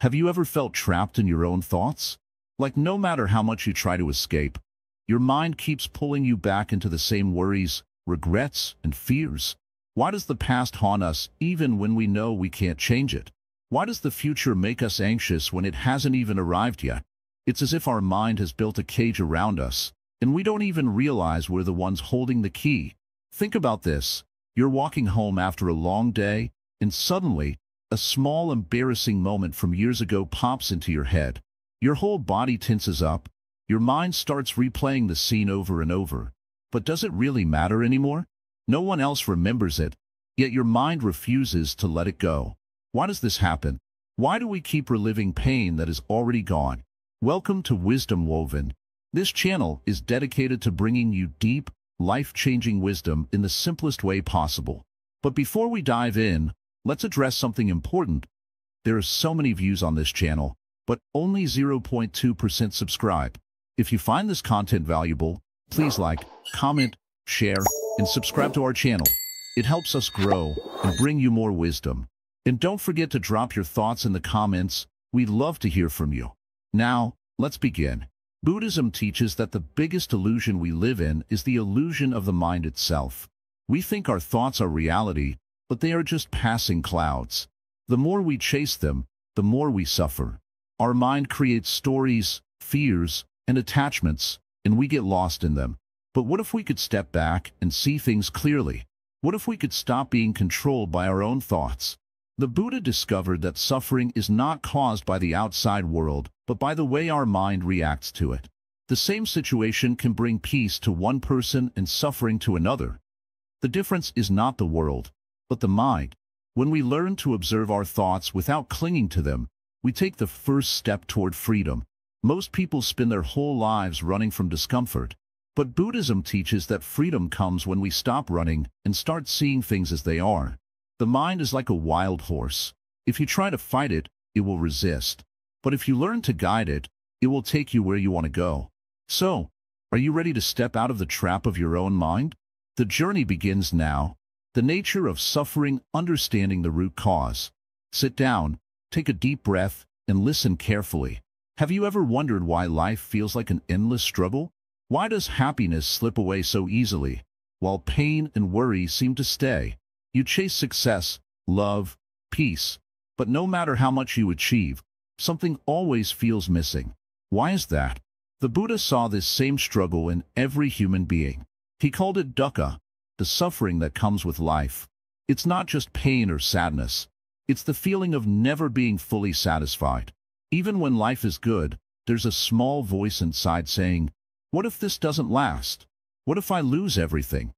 Have you ever felt trapped in your own thoughts? Like no matter how much you try to escape, your mind keeps pulling you back into the same worries, regrets, and fears. Why does the past haunt us even when we know we can't change it? Why does the future make us anxious when it hasn't even arrived yet? It's as if our mind has built a cage around us, and we don't even realize we're the ones holding the key. Think about this. You're walking home after a long day, and suddenly, a small embarrassing moment from years ago pops into your head. Your whole body tenses up. Your mind starts replaying the scene over and over. But does it really matter anymore? No one else remembers it, yet your mind refuses to let it go. Why does this happen? Why do we keep reliving pain that is already gone? Welcome to Wisdom Woven. This channel is dedicated to bringing you deep, life-changing wisdom in the simplest way possible. But before we dive in, let's address something important. There are so many views on this channel, but only 0.2% subscribe. If you find this content valuable, please like, comment, share, and subscribe to our channel. It helps us grow and bring you more wisdom. And don't forget to drop your thoughts in the comments. We'd love to hear from you. Now, let's begin. Buddhism teaches that the biggest illusion we live in is the illusion of the mind itself. We think our thoughts are reality, but they are just passing clouds. The more we chase them, the more we suffer. Our mind creates stories, fears, and attachments, and we get lost in them. But what if we could step back and see things clearly? What if we could stop being controlled by our own thoughts? The Buddha discovered that suffering is not caused by the outside world, but by the way our mind reacts to it. The same situation can bring peace to one person and suffering to another. The difference is not the world, but the mind. When we learn to observe our thoughts without clinging to them, we take the first step toward freedom. Most people spend their whole lives running from discomfort. But Buddhism teaches that freedom comes when we stop running and start seeing things as they are. The mind is like a wild horse. If you try to fight it, it will resist. But if you learn to guide it, it will take you where you want to go. So, are you ready to step out of the trap of your own mind? The journey begins now. The nature of suffering, understanding the root cause. Sit down, take a deep breath, and listen carefully. Have you ever wondered why life feels like an endless struggle? Why does happiness slip away so easily, while pain and worry seem to stay? You chase success, love, peace, but no matter how much you achieve, something always feels missing. Why is that? The Buddha saw this same struggle in every human being. He called it dukkha, the suffering that comes with life. It's not just pain or sadness. It's the feeling of never being fully satisfied. Even when life is good, there's a small voice inside saying, "What if this doesn't last? What if I lose everything?"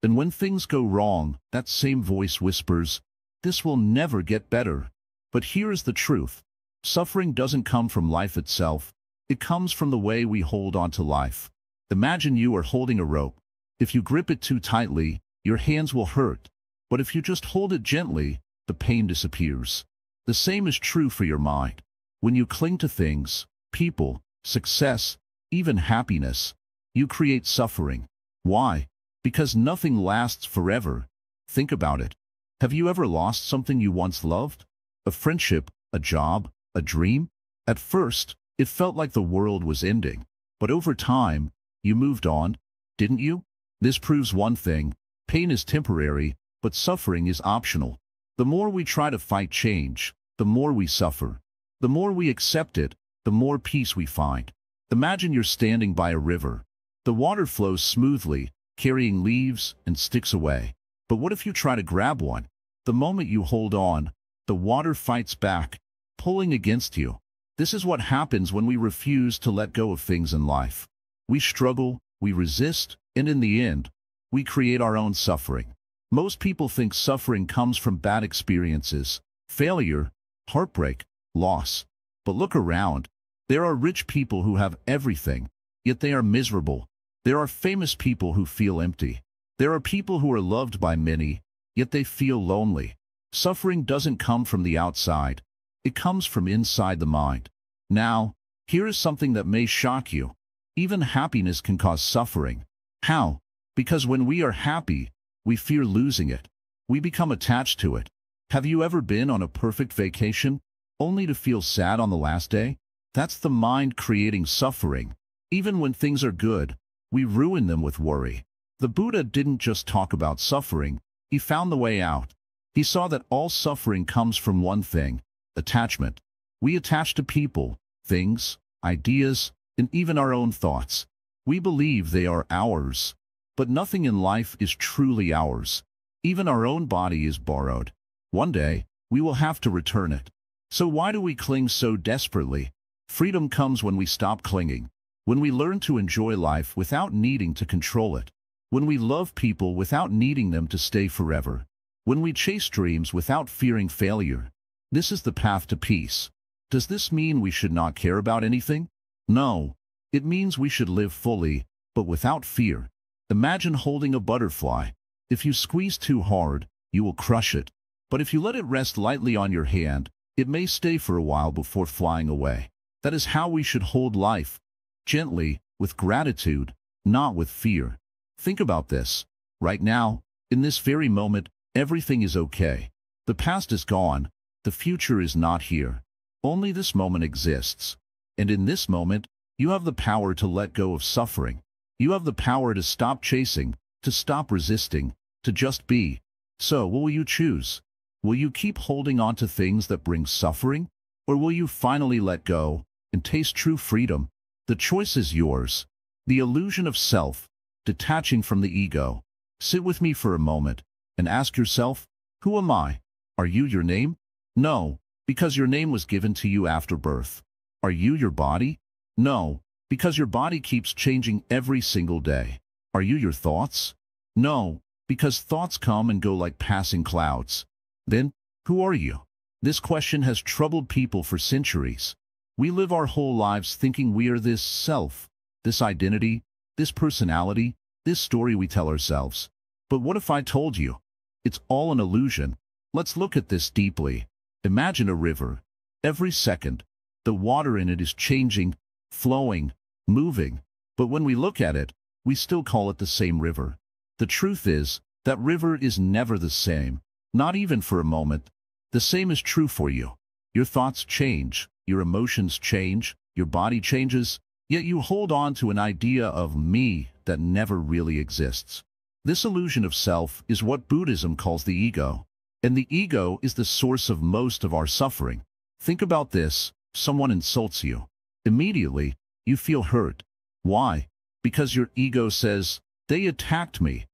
And when things go wrong, that same voice whispers, "This will never get better." But here is the truth. Suffering doesn't come from life itself. It comes from the way we hold on to life. Imagine you are holding a rope. If you grip it too tightly, your hands will hurt. But if you just hold it gently, the pain disappears. The same is true for your mind. When you cling to things, people, success, even happiness, you create suffering. Why? Because nothing lasts forever. Think about it. Have you ever lost something you once loved? A friendship, a job, a dream? At first, it felt like the world was ending. But over time, you moved on, didn't you? This proves one thing. Pain is temporary, but suffering is optional. The more we try to fight change, the more we suffer. The more we accept it, the more peace we find. Imagine you're standing by a river. The water flows smoothly, carrying leaves and sticks away. But what if you try to grab one? The moment you hold on, the water fights back, pulling against you. This is what happens when we refuse to let go of things in life. We struggle, we resist, and in the end, we create our own suffering. Most people think suffering comes from bad experiences, failure, heartbreak, loss. But look around. There are rich people who have everything, yet they are miserable. There are famous people who feel empty. There are people who are loved by many, yet they feel lonely. Suffering doesn't come from the outside. It comes from inside the mind. Now, here is something that may shock you. Even happiness can cause suffering. How? Because when we are happy, we fear losing it. We become attached to it. Have you ever been on a perfect vacation? only to feel sad on the last day? That's the mind creating suffering. Even when things are good, we ruin them with worry. The Buddha didn't just talk about suffering, he found the way out. He saw that all suffering comes from one thing: attachment. We attach to people, things, ideas, and even our own thoughts. We believe they are ours. But nothing in life is truly ours. Even our own body is borrowed. One day, we will have to return it. So why do we cling so desperately? Freedom comes when we stop clinging, when we learn to enjoy life without needing to control it, when we love people without needing them to stay forever, when we chase dreams without fearing failure. This is the path to peace. Does this mean we should not care about anything? No. It means we should live fully, but without fear. Imagine holding a butterfly. If you squeeze too hard, you will crush it. But if you let it rest lightly on your hand, it may stay for a while before flying away. That is how we should hold life. Gently, with gratitude, not with fear. Think about this. Right now, in this very moment, everything is okay. The past is gone. The future is not here. Only this moment exists. And in this moment, you have the power to let go of suffering. You have the power to stop chasing, to stop resisting, to just be. So, what will you choose? Will you keep holding on to things that bring suffering? Or will you finally let go and taste true freedom? The choice is yours. The illusion of self, detaching from the ego. Sit with me for a moment and ask yourself, who am I? Are you your name? No, because your name was given to you after birth. Are you your body? No, because your body keeps changing every single day. Are you your thoughts? No, because thoughts come and go like passing clouds. Then, who are you? This question has troubled people for centuries. We live our whole lives thinking we are this self, this identity, this personality, this story we tell ourselves. But what if I told you? It's all an illusion. Let's look at this deeply. Imagine a river. Every second, the water in it is changing, flowing, moving. But when we look at it, we still call it the same river. The truth is, that river is never the same, not even for a moment. The same is true for you. Your thoughts change, your emotions change, your body changes, yet you hold on to an idea of me that never really exists. This illusion of self is what Buddhism calls the ego. And the ego is the source of most of our suffering. Think about this. Someone insults you. Immediately, you feel hurt. Why? Because your ego says, they attacked me.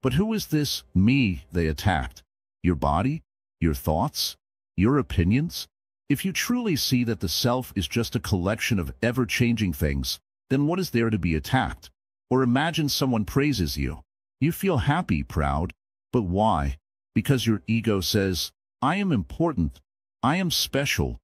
But who is this me they attacked? Your body? Your thoughts? Your opinions? If you truly see that the self is just a collection of ever-changing things, then what is there to be attacked? Or imagine someone praises you. You feel happy, proud. But why? Because your ego says, I am important. I am special.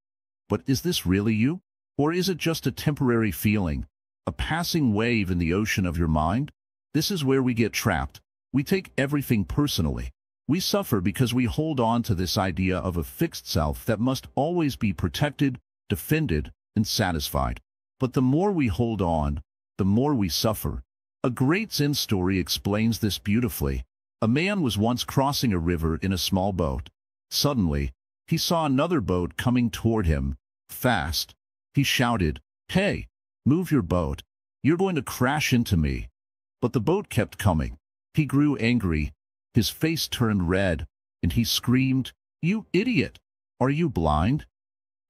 But is this really you? Or is it just a temporary feeling, a passing wave in the ocean of your mind? This is where we get trapped. We take everything personally. We suffer because we hold on to this idea of a fixed self that must always be protected, defended, and satisfied. But the more we hold on, the more we suffer. A great Zen story explains this beautifully. A man was once crossing a river in a small boat. Suddenly, he saw another boat coming toward him, fast. He shouted, "Hey, move your boat. You're going to crash into me." But the boat kept coming. He grew angry. His face turned red, and he screamed, "You idiot! Are you blind?"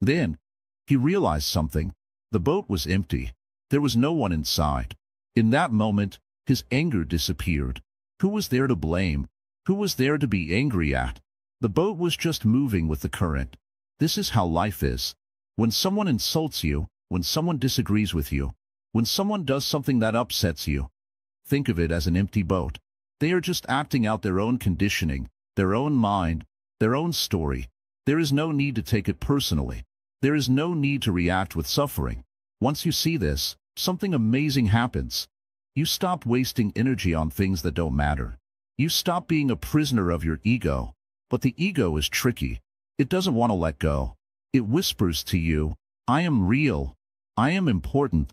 Then, he realized something. The boat was empty. There was no one inside. In that moment, his anger disappeared. Who was there to blame? Who was there to be angry at? The boat was just moving with the current. This is how life is. When someone insults you, when someone disagrees with you, when someone does something that upsets you, think of it as an empty boat. They are just acting out their own conditioning, their own mind, their own story. There is no need to take it personally. There is no need to react with suffering. Once you see this, something amazing happens. You stop wasting energy on things that don't matter. You stop being a prisoner of your ego. But the ego is tricky. It doesn't want to let go. It whispers to you, I am real. I am important.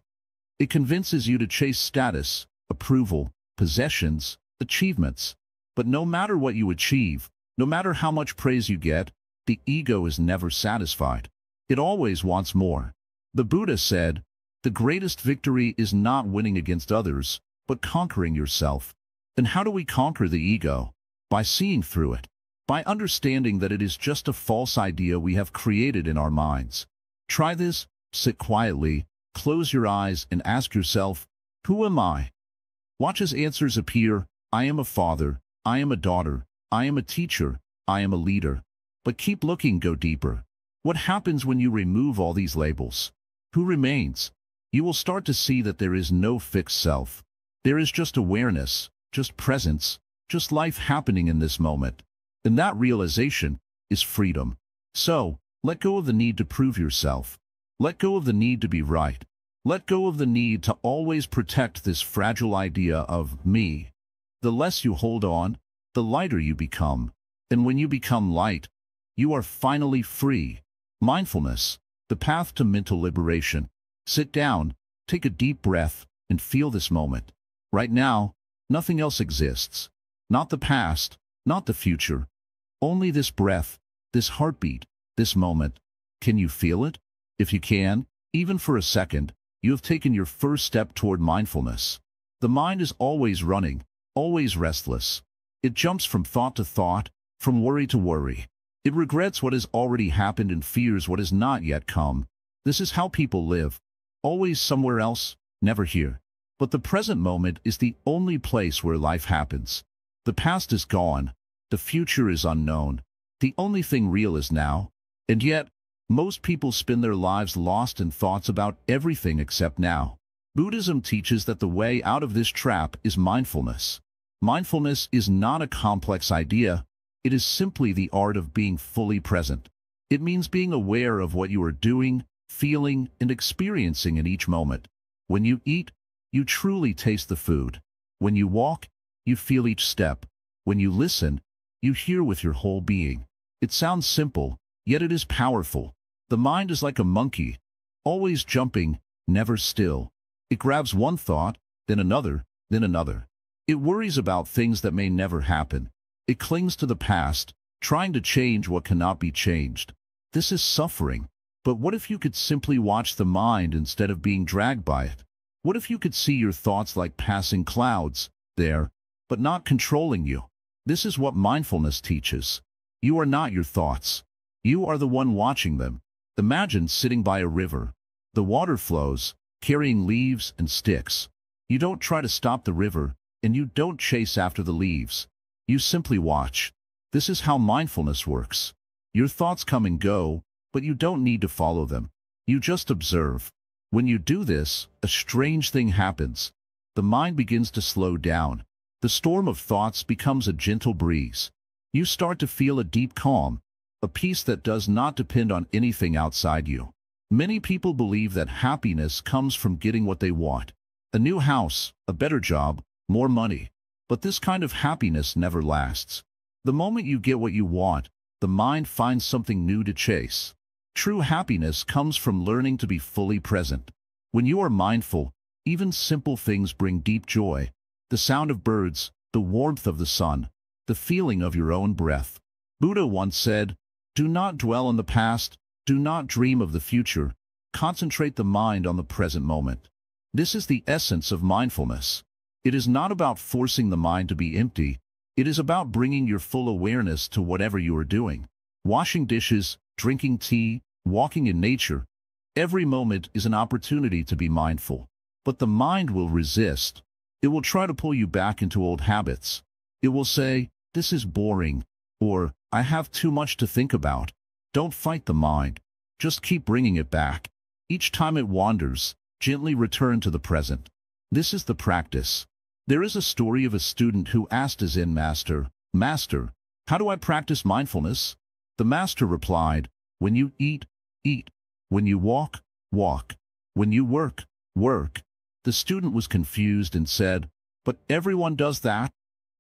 It convinces you to chase status, approval, possessions, achievements. But no matter what you achieve, no matter how much praise you get, the ego is never satisfied. It always wants more. The Buddha said, "The greatest victory is not winning against others, but conquering yourself." And how do we conquer the ego? By seeing through it. By understanding that it is just a false idea we have created in our minds. Try this, sit quietly, close your eyes and ask yourself, who am I? Watch as answers appear. I am a father, I am a daughter, I am a teacher, I am a leader. But keep looking, go deeper. What happens when you remove all these labels? Who remains? You will start to see that there is no fixed self. There is just awareness, just presence, just life happening in this moment. And that realization is freedom. So, let go of the need to prove yourself. Let go of the need to be right. Let go of the need to always protect this fragile idea of me. The less you hold on, the lighter you become. And when you become light, you are finally free. Mindfulness, the path to mental liberation. Sit down, take a deep breath, and feel this moment. Right now, nothing else exists. Not the past, not the future. Only this breath, this heartbeat, this moment. Can you feel it? If you can, even for a second, you have taken your first step toward mindfulness. The mind is always running, always restless. It jumps from thought to thought, from worry to worry. It regrets what has already happened and fears what has not yet come. This is how people live. Always somewhere else, never here. But the present moment is the only place where life happens. The past is gone. The future is unknown. The only thing real is now. And yet, most people spend their lives lost in thoughts about everything except now. Buddhism teaches that the way out of this trap is mindfulness. Mindfulness is not a complex idea. It is simply the art of being fully present. It means being aware of what you are doing, feeling, and experiencing in each moment. When you eat, you truly taste the food. When you walk, you feel each step. When you listen, you hear with your whole being. It sounds simple, yet it is powerful. The mind is like a monkey, always jumping, never still. It grabs one thought, then another, then another. It worries about things that may never happen. It clings to the past, trying to change what cannot be changed. This is suffering. But what if you could simply watch the mind instead of being dragged by it? What if you could see your thoughts like passing clouds, there, but not controlling you? This is what mindfulness teaches. You are not your thoughts. You are the one watching them. Imagine sitting by a river. The water flows, carrying leaves and sticks. You don't try to stop the river, and you don't chase after the leaves. You simply watch. This is how mindfulness works. Your thoughts come and go, but you don't need to follow them. You just observe. When you do this, a strange thing happens. The mind begins to slow down. The storm of thoughts becomes a gentle breeze. You start to feel a deep calm, a peace that does not depend on anything outside you. Many people believe that happiness comes from getting what they want. A new house, a better job, more money. But this kind of happiness never lasts. The moment you get what you want, the mind finds something new to chase. True happiness comes from learning to be fully present. When you are mindful, even simple things bring deep joy. The sound of birds, the warmth of the sun, the feeling of your own breath. Buddha once said, "Do not dwell on the past, do not dream of the future. Concentrate the mind on the present moment." This is the essence of mindfulness. It is not about forcing the mind to be empty. It is about bringing your full awareness to whatever you are doing. Washing dishes, drinking tea, walking in nature. Every moment is an opportunity to be mindful. But the mind will resist. It will try to pull you back into old habits. It will say, "This is boring," or "I have too much to think about." Don't fight the mind. Just keep bringing it back. Each time it wanders, gently return to the present. This is the practice. There is a story of a student who asked his Zen master, "Master, how do I practice mindfulness?" The master replied, "When you eat, eat. When you walk, walk. When you work, work." The student was confused and said, "But everyone does that."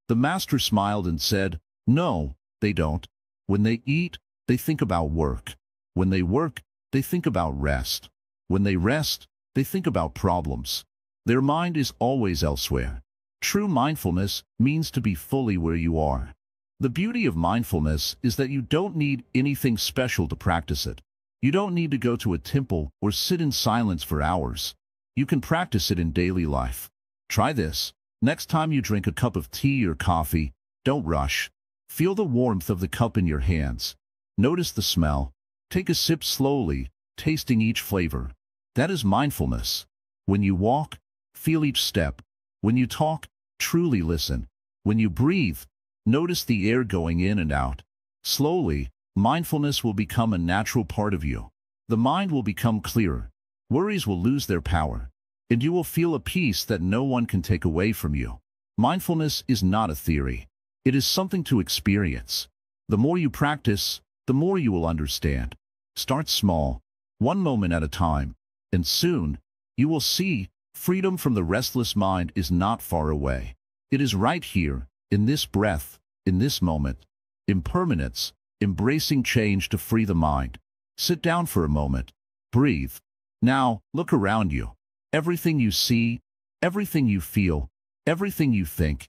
The master smiled and said, "No, they don't. When they eat, they think about work. When they work, they think about rest. When they rest, they think about problems. Their mind is always elsewhere." True mindfulness means to be fully where you are. The beauty of mindfulness is that you don't need anything special to practice it. You don't need to go to a temple or sit in silence for hours. You can practice it in daily life. Try this. Next time you drink a cup of tea or coffee, don't rush. Feel the warmth of the cup in your hands. Notice the smell. Take a sip slowly, tasting each flavor. That is mindfulness. When you walk, feel each step. When you talk, truly listen. When you breathe, notice the air going in and out. Slowly, mindfulness will become a natural part of you. The mind will become clearer. Worries will lose their power. And you will feel a peace that no one can take away from you. Mindfulness is not a theory. It is something to experience. The more you practice, the more you will understand. Start small, one moment at a time, and soon, you will see, freedom from the restless mind is not far away. It is right here, in this breath, in this moment. Impermanence, embracing change to free the mind. Sit down for a moment. Breathe. Now, look around you. Everything you see, everything you feel, everything you think,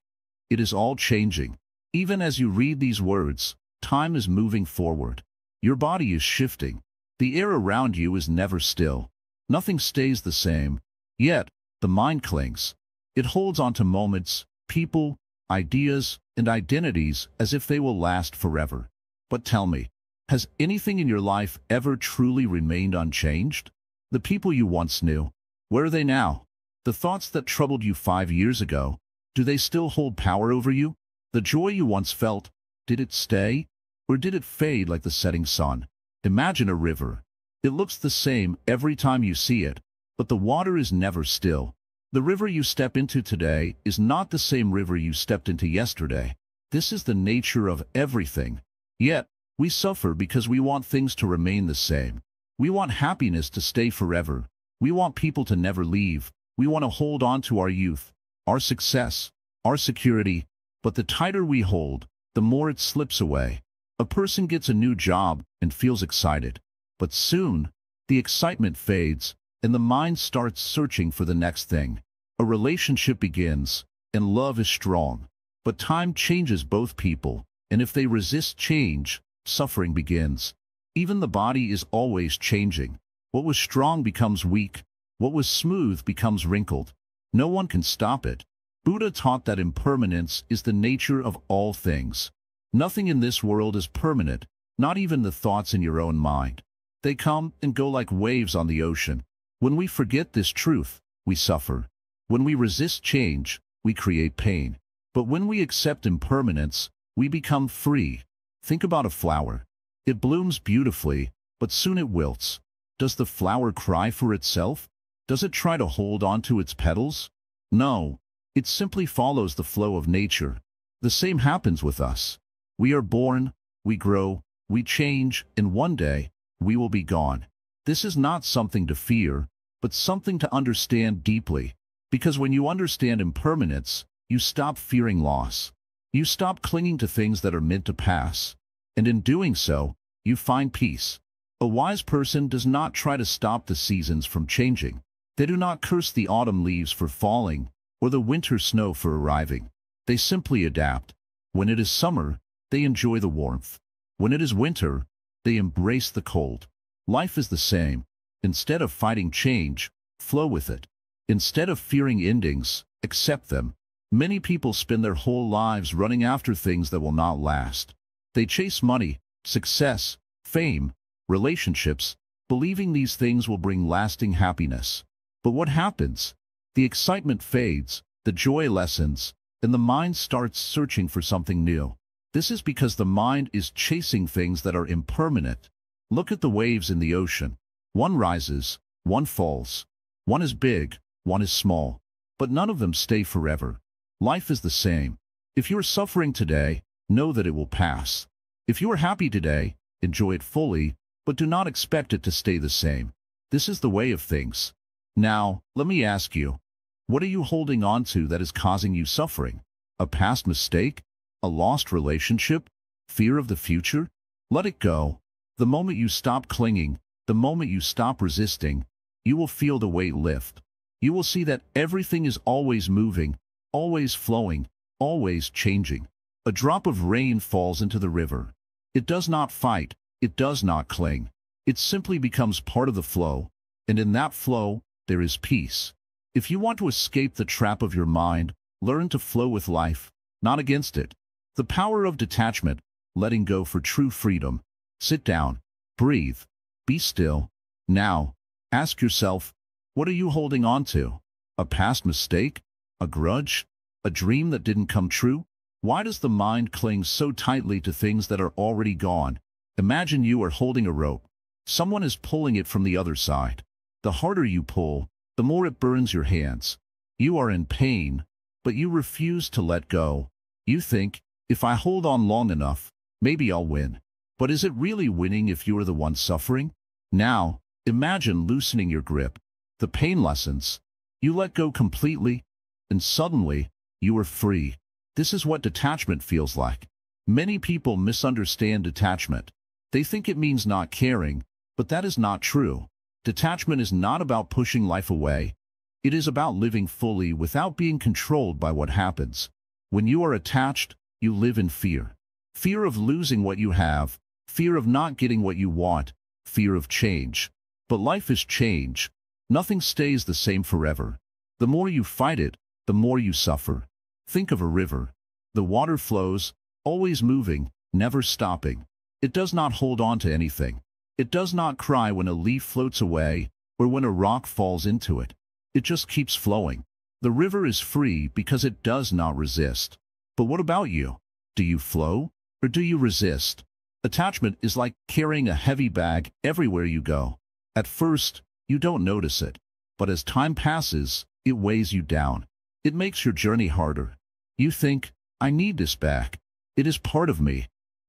it is all changing. Even as you read these words, time is moving forward. Your body is shifting. The air around you is never still. Nothing stays the same. Yet, the mind clings. It holds on to moments, people, ideas, and identities as if they will last forever. But tell me, has anything in your life ever truly remained unchanged? The people you once knew, where are they now? The thoughts that troubled you 5 years ago, do they still hold power over you? The joy you once felt, did it stay? Or did it fade like the setting sun? Imagine a river. It looks the same every time you see it, but the water is never still. The river you step into today is not the same river you stepped into yesterday. This is the nature of everything. Yet, we suffer because we want things to remain the same. We want happiness to stay forever. We want people to never leave. We want to hold on to our youth, our success, our security. But the tighter we hold, the more it slips away. A person gets a new job and feels excited. But soon, the excitement fades, and the mind starts searching for the next thing. A relationship begins, and love is strong. But time changes both people, and if they resist change, suffering begins. Even the body is always changing. What was strong becomes weak. What was smooth becomes wrinkled. No one can stop it. Buddha taught that impermanence is the nature of all things. Nothing in this world is permanent, not even the thoughts in your own mind. They come and go like waves on the ocean. When we forget this truth, we suffer. When we resist change, we create pain. But when we accept impermanence, we become free. Think about a flower. It blooms beautifully, but soon it wilts. Does the flower cry for itself? Does it try to hold on to its petals? No, it simply follows the flow of nature. The same happens with us. We are born, we grow, we change, and one day, we will be gone. This is not something to fear, but something to understand deeply. Because when you understand impermanence, you stop fearing loss. You stop clinging to things that are meant to pass. And in doing so, you find peace. A wise person does not try to stop the seasons from changing. They do not curse the autumn leaves for falling, or the winter snow for arriving. They simply adapt. When it is summer, they enjoy the warmth. When it is winter, they embrace the cold. Life is the same. Instead of fighting change, flow with it. Instead of fearing endings, accept them. Many people spend their whole lives running after things that will not last. They chase money, success, fame, relationships, believing these things will bring lasting happiness. But what happens? The excitement fades, the joy lessens, and the mind starts searching for something new. This is because the mind is chasing things that are impermanent. Look at the waves in the ocean. One rises, one falls. One is big, one is small. But none of them stay forever. Life is the same. If you are suffering today, know that it will pass. If you are happy today, enjoy it fully, but do not expect it to stay the same. This is the way of things. Now, let me ask you, what are you holding on to that is causing you suffering? A past mistake? A lost relationship? Fear of the future? Let it go. The moment you stop clinging, the moment you stop resisting, you will feel the weight lift. You will see that everything is always moving, always flowing, always changing. A drop of rain falls into the river. It does not fight. It does not cling. It simply becomes part of the flow, and in that flow, there is peace. If you want to escape the trap of your mind, learn to flow with life, not against it. The power of detachment, letting go for true freedom. Sit down, breathe, be still. Now, ask yourself, what are you holding on to? A past mistake? A grudge? A dream that didn't come true? Why does the mind cling so tightly to things that are already gone? Imagine you are holding a rope. Someone is pulling it from the other side. The harder you pull, the more it burns your hands. You are in pain, but you refuse to let go. You think, if I hold on long enough, maybe I'll win. But is it really winning if you are the one suffering? Now, imagine loosening your grip. The pain lessens. You let go completely, and suddenly, you are free. This is what detachment feels like. Many people misunderstand detachment. They think it means not caring, but that is not true. Detachment is not about pushing life away. It is about living fully without being controlled by what happens. When you are attached, you live in fear. Fear of losing what you have, fear of not getting what you want, fear of change. But life is change. Nothing stays the same forever. The more you fight it, the more you suffer. Think of a river. The water flows, always moving, never stopping. It does not hold on to anything. It does not cry when a leaf floats away or when a rock falls into it. It just keeps flowing. The river is free because it does not resist. But what about you? Do you flow or do you resist? Attachment is like carrying a heavy bag everywhere you go. At first, you don't notice it, but as time passes, it weighs you down. It makes your journey harder. You think, I need this bag. It is part of me.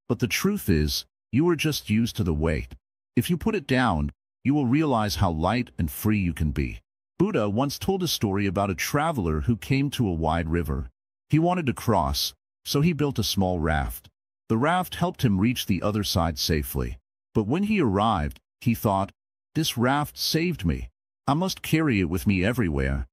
But the truth is, you are just used to the weight. If you put it down, you will realize how light and free you can be. Buddha once told a story about a traveler who came to a wide river. He wanted to cross, so he built a small raft. The raft helped him reach the other side safely. But when he arrived, he thought, this raft saved me. I must carry it with me everywhere.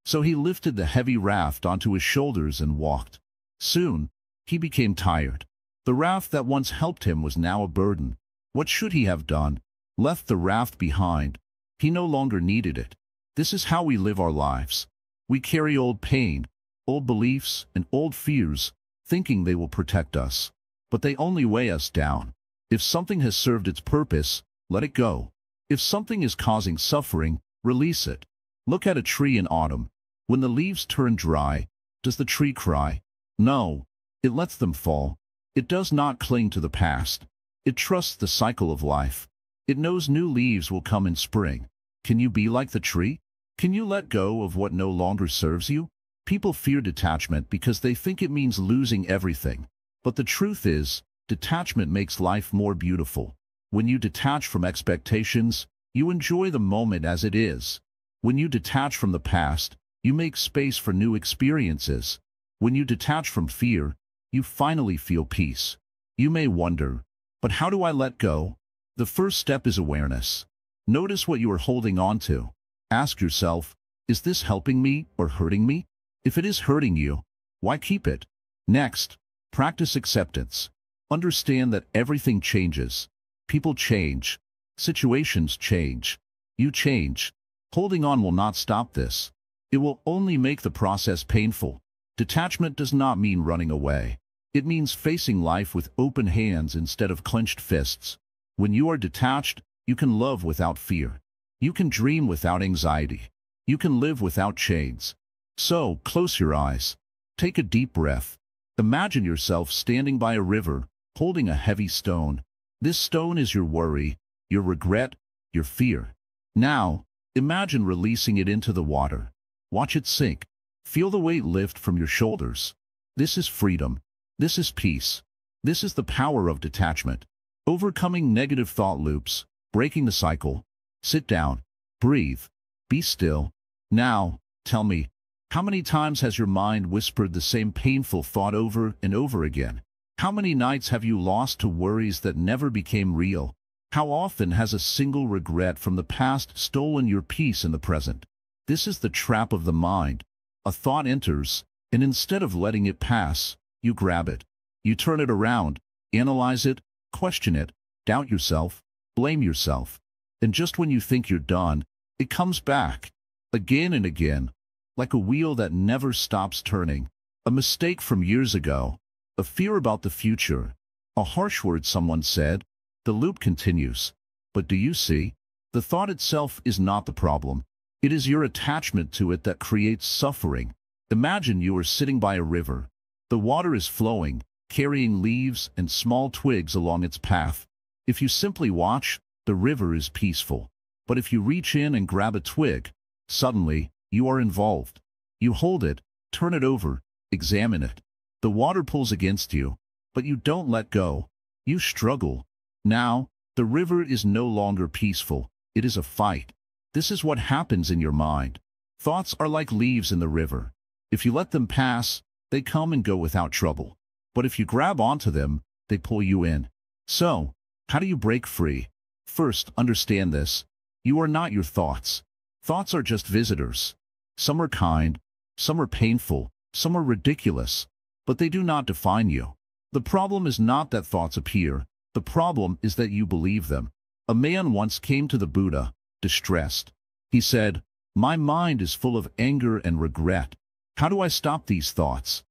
So he lifted the heavy raft onto his shoulders and walked. Soon, he became tired. The raft that once helped him was now a burden. What should he have done? Left the raft behind. He no longer needed it. This is how we live our lives. We carry old pain, old beliefs, and old fears, thinking they will protect us. But they only weigh us down. If something has served its purpose, let it go. If something is causing suffering, release it. Look at a tree in autumn. When the leaves turn dry, does the tree cry? No, it lets them fall. It does not cling to the past. It trusts the cycle of life. It knows new leaves will come in spring. Can you be like the tree? Can you let go of what no longer serves you? People fear detachment because they think it means losing everything. But the truth is, detachment makes life more beautiful. When you detach from expectations, you enjoy the moment as it is. When you detach from the past, you make space for new experiences. When you detach from fear, you finally feel peace. You may wonder, but how do I let go? The first step is awareness. Notice what you are holding on to. Ask yourself, is this helping me or hurting me? If it is hurting you, why keep it? Next, practice acceptance. Understand that everything changes. People change. Situations change. You change. Holding on will not stop this. It will only make the process painful. Detachment does not mean running away. It means facing life with open hands instead of clenched fists. When you are detached, you can love without fear. You can dream without anxiety. You can live without chains. So, close your eyes. Take a deep breath. Imagine yourself standing by a river, holding a heavy stone. This stone is your worry, your regret, your fear. Now, imagine releasing it into the water. Watch it sink. Feel the weight lift from your shoulders. This is freedom. This is peace. This is the power of detachment. Overcoming negative thought loops, breaking the cycle. Sit down, breathe, be still. Now, tell me, how many times has your mind whispered the same painful thought over and over again? How many nights have you lost to worries that never became real? How often has a single regret from the past stolen your peace in the present? This is the trap of the mind. A thought enters, and instead of letting it pass, you grab it. You turn it around, analyze it, question it, doubt yourself, blame yourself. And just when you think you're done, it comes back, again and again, like a wheel that never stops turning. A mistake from years ago, a fear about the future, a harsh word someone said. The loop continues. But do you see? The thought itself is not the problem. It is your attachment to it that creates suffering. Imagine you are sitting by a river. The water is flowing, carrying leaves and small twigs along its path. If you simply watch, the river is peaceful. But if you reach in and grab a twig, suddenly, you are involved. You hold it, turn it over, examine it. The water pulls against you, but you don't let go. You struggle. Now, the river is no longer peaceful. It is a fight. This is what happens in your mind. Thoughts are like leaves in the river. If you let them pass, they come and go without trouble. But if you grab onto them, they pull you in. So, how do you break free? First, understand this. You are not your thoughts. Thoughts are just visitors. Some are kind, some are painful, some are ridiculous, but they do not define you. The problem is not that thoughts appear. The problem is that you believe them. A man once came to the Buddha, distressed. He said, "My mind is full of anger and regret. How do I stop these thoughts?"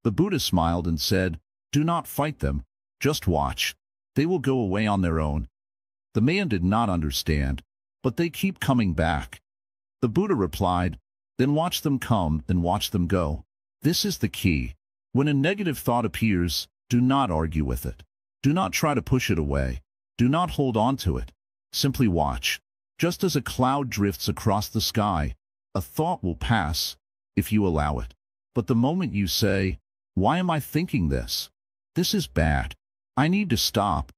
The Buddha smiled and said, "Do not fight them. Just watch. They will go away on their own." The man did not understand, but they keep coming back. The Buddha replied, "Then watch them come and watch them go." This is the key. When a negative thought appears, do not argue with it. Do not try to push it away. Do not hold on to it. Simply watch. Just as a cloud drifts across the sky, a thought will pass, if you allow it. But the moment you say, "Why am I thinking this? This is bad. I need to stop,"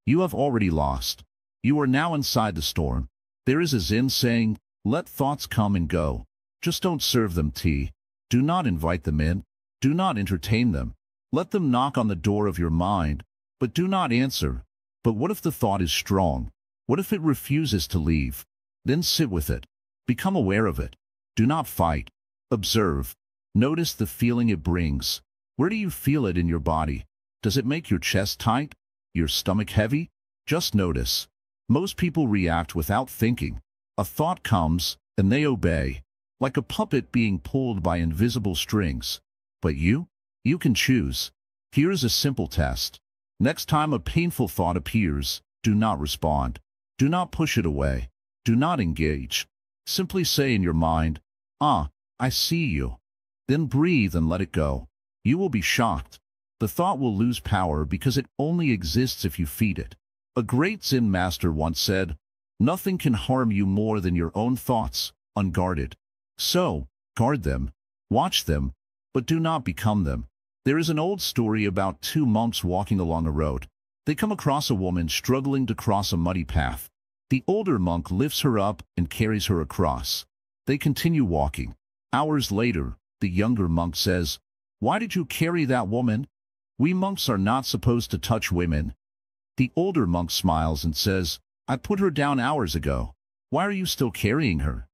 you have already lost. You are now inside the storm. There is a Zen saying, "Let thoughts come and go. Just don't serve them tea. Do not invite them in. Do not entertain them. Let them knock on the door of your mind, but do not answer." But what if the thought is strong? What if it refuses to leave? Then sit with it. Become aware of it. Do not fight. Observe. Notice the feeling it brings. Where do you feel it in your body? Does it make your chest tight? Your stomach heavy? Just notice. Most people react without thinking. A thought comes, and they obey, like a puppet being pulled by invisible strings. But you can choose. Here's a simple test. Next time a painful thought appears, do not respond. Do not push it away. Do not engage. Simply say in your mind, "Ah, I see you." Then breathe and let it go. You will be shocked. The thought will lose power because it only exists if you feed it. A great Zen master once said, "Nothing can harm you more than your own thoughts, unguarded." So, guard them, watch them, but do not become them. There is an old story about two monks walking along a road. They come across a woman struggling to cross a muddy path. The older monk lifts her up and carries her across. They continue walking. Hours later, the younger monk says, "Why did you carry that woman? We monks are not supposed to touch women." The older monk smiles and says, "I put her down hours ago. Why are you still carrying her?"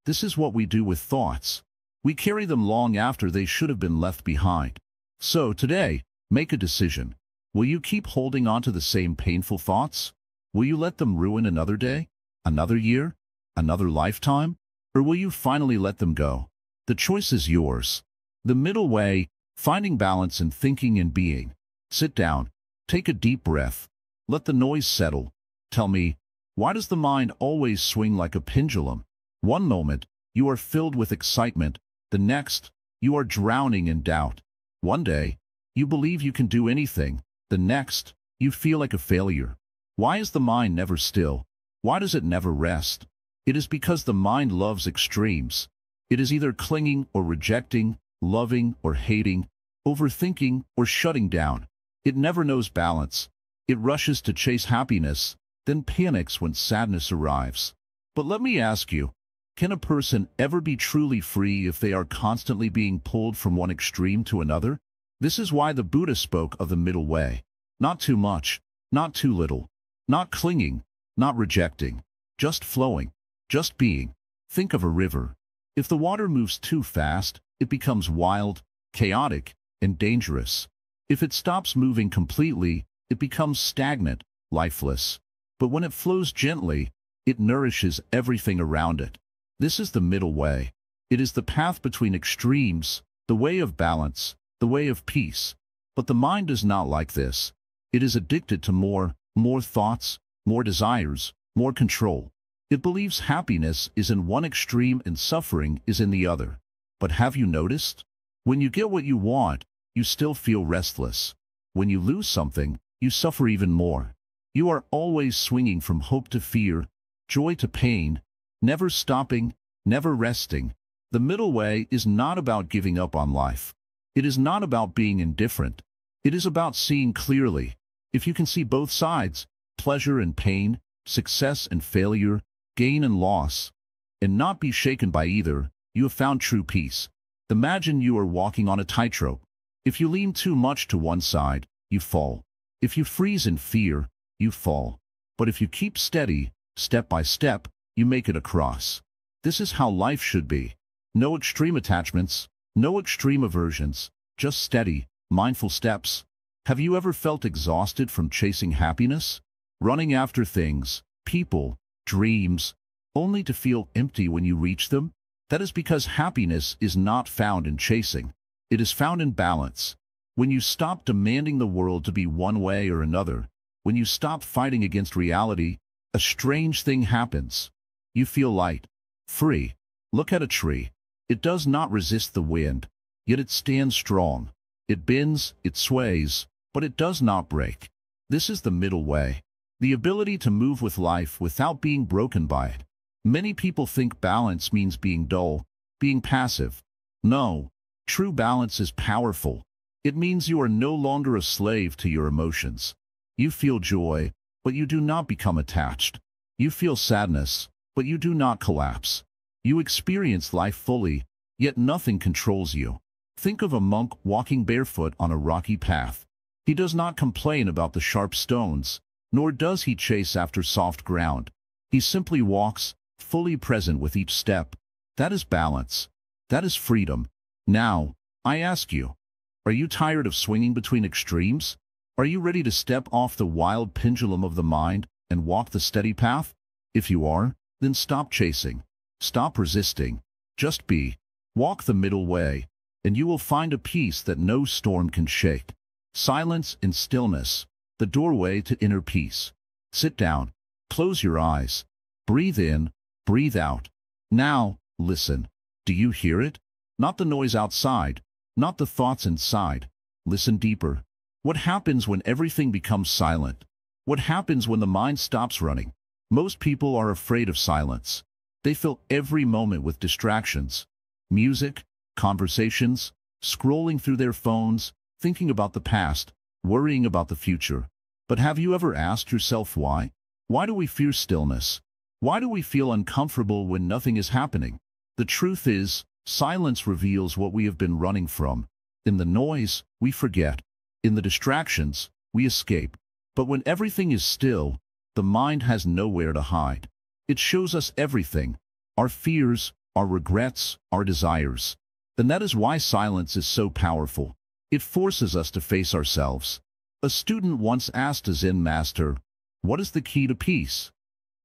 This is what we do with thoughts. We carry them long after they should have been left behind. So today, make a decision. Will you keep holding on to the same painful thoughts? Will you let them ruin another day, another year, another lifetime? Or will you finally let them go? The choice is yours. The middle way, finding balance in thinking and being. Sit down, take a deep breath, let the noise settle. Tell me, why does the mind always swing like a pendulum? One moment, you are filled with excitement. The next, you are drowning in doubt. One day, you believe you can do anything. The next, you feel like a failure. Why is the mind never still? Why does it never rest? It is because the mind loves extremes. It is either clinging or rejecting, loving or hating, overthinking or shutting down. It never knows balance. It rushes to chase happiness, then panics when sadness arrives. But let me ask you, can a person ever be truly free if they are constantly being pulled from one extreme to another? This is why the Buddha spoke of the middle way. Not too much, not too little, not clinging, not rejecting, just flowing, just being. Think of a river. If the water moves too fast, it becomes wild, chaotic, and dangerous. If it stops moving completely, it becomes stagnant, lifeless. But when it flows gently, it nourishes everything around it. This is the middle way. It is the path between extremes, the way of balance, the way of peace. But the mind is not like this. It is addicted to more thoughts, more desires, more control. It believes happiness is in one extreme and suffering is in the other. But have you noticed? When you get what you want, you still feel restless. When you lose something, you suffer even more. You are always swinging from hope to fear, joy to pain, never stopping, never resting. The middle way is not about giving up on life. It is not about being indifferent. It is about seeing clearly. If you can see both sides, pleasure and pain, success and failure, gain and loss, and not be shaken by either, you have found true peace. Imagine you are walking on a tightrope. If you lean too much to one side, you fall. If you freeze in fear, you fall. But if you keep steady, step by step, you make it across. This is how life should be. No extreme attachments, no extreme aversions, just steady, mindful steps. Have you ever felt exhausted from chasing happiness? Running after things, people, dreams, only to feel empty when you reach them? That is because happiness is not found in chasing. It is found in balance. When you stop demanding the world to be one way or another, when you stop fighting against reality, a strange thing happens. You feel light, free. Look at a tree. It does not resist the wind, yet it stands strong. It bends, it sways, but it does not break. This is the middle way. The ability to move with life without being broken by it. Many people think balance means being dull, being passive. No, true balance is powerful. It means you are no longer a slave to your emotions. You feel joy, but you do not become attached. You feel sadness, but you do not collapse. You experience life fully, yet nothing controls you. Think of a monk walking barefoot on a rocky path. He does not complain about the sharp stones, nor does he chase after soft ground. He simply walks, fully present with each step. That is balance. That is freedom. Now, I ask you, are you tired of swinging between extremes? Are you ready to step off the wild pendulum of the mind and walk the steady path? If you are, then stop chasing. Stop resisting. Just be. Walk the middle way, and you will find a peace that no storm can shake. Silence and stillness, the doorway to inner peace. Sit down. Close your eyes. Breathe in. Breathe out. Now, listen. Do you hear it? Not the noise outside, not the thoughts inside. Listen deeper. What happens when everything becomes silent? What happens when the mind stops running? Most people are afraid of silence. They fill every moment with distractions. Music, conversations, scrolling through their phones, thinking about the past, worrying about the future. But have you ever asked yourself why? Why do we fear stillness? Why do we feel uncomfortable when nothing is happening? The truth is, silence reveals what we have been running from. In the noise, we forget. In the distractions, we escape. But when everything is still, the mind has nowhere to hide. It shows us everything, our fears, our regrets, our desires. And that is why silence is so powerful. It forces us to face ourselves. A student once asked a Zen master, "What is the key to peace?"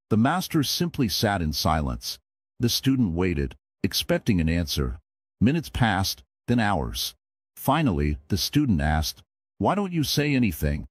The master simply sat in silence. The student waited, expecting an answer. Minutes passed, then hours. Finally, the student asked, "Why don't you say anything?"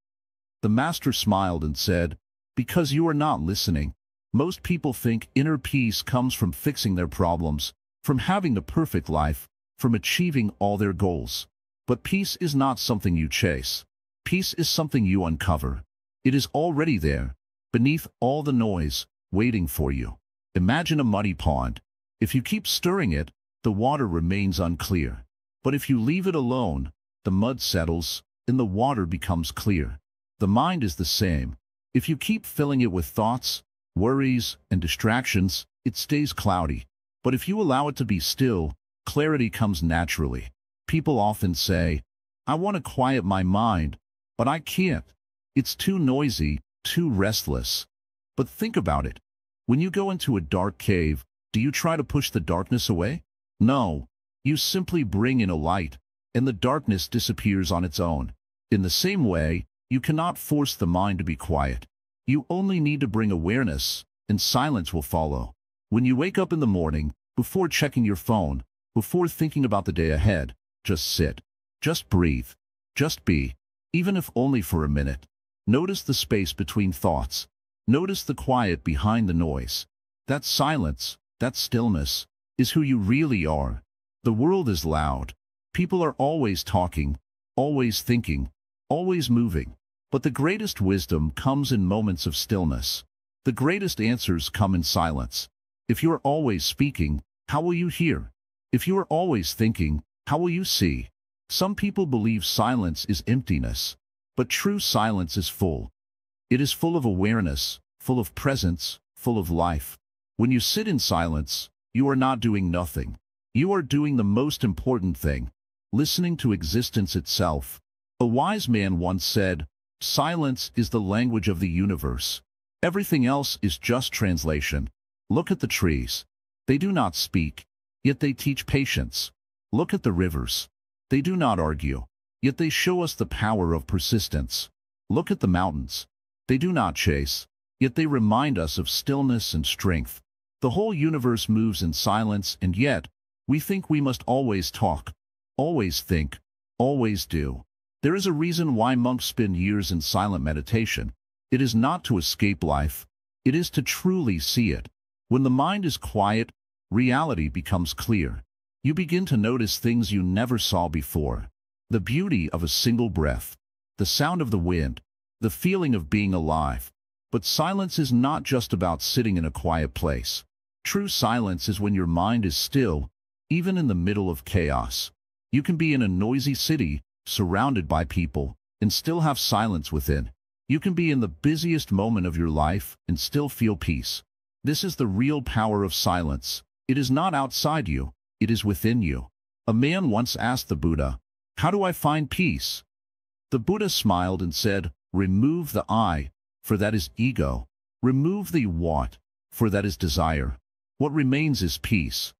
The master smiled and said, "Because you are not listening. Most people think inner peace comes from fixing their problems, from having the perfect life, from achieving all their goals. But peace is not something you chase. Peace is something you uncover. It is already there, beneath all the noise, waiting for you. Imagine a muddy pond. If you keep stirring it, the water remains unclear. But if you leave it alone, the mud settles, and the water becomes clear. The mind is the same. If you keep filling it with thoughts, worries, and distractions, it stays cloudy. But if you allow it to be still, clarity comes naturally. People often say, "I want to quiet my mind, but I can't. It's too noisy, too restless." But think about it. When you go into a dark cave, do you try to push the darkness away? No. You simply bring in a light, and the darkness disappears on its own. In the same way, you cannot force the mind to be quiet. You only need to bring awareness, and silence will follow. When you wake up in the morning, before checking your phone, before thinking about the day ahead, just sit. Just breathe. Just be. Even if only for a minute. Notice the space between thoughts. Notice the quiet behind the noise. That silence, that stillness, is who you really are. The world is loud. People are always talking, always thinking, always moving. But the greatest wisdom comes in moments of stillness. The greatest answers come in silence. If you are always speaking, how will you hear? If you are always thinking, how will you see? Some people believe silence is emptiness, but true silence is full. It is full of awareness, full of presence, full of life. When you sit in silence, you are not doing nothing. You are doing the most important thing, listening to existence itself. A wise man once said, "Silence is the language of the universe. Everything else is just translation." Look at the trees. They do not speak, yet they teach patience. Look at the rivers. They do not argue, yet they show us the power of persistence. Look at the mountains. They do not chase, yet they remind us of stillness and strength. The whole universe moves in silence, and yet, we think we must always talk, always think, always do. There is a reason why monks spend years in silent meditation. It is not to escape life. It is to truly see it. When the mind is quiet, reality becomes clear. You begin to notice things you never saw before. The beauty of a single breath, the sound of the wind, the feeling of being alive. But silence is not just about sitting in a quiet place. True silence is when your mind is still, even in the middle of chaos. You can be in a noisy city, surrounded by people, and still have silence within. You can be in the busiest moment of your life and still feel peace. This is the real power of silence. It is not outside you, it is within you. A man once asked the Buddha, "How do I find peace?" The Buddha smiled and said, "Remove the I, for that is ego. Remove the what, for that is desire. What remains is peace."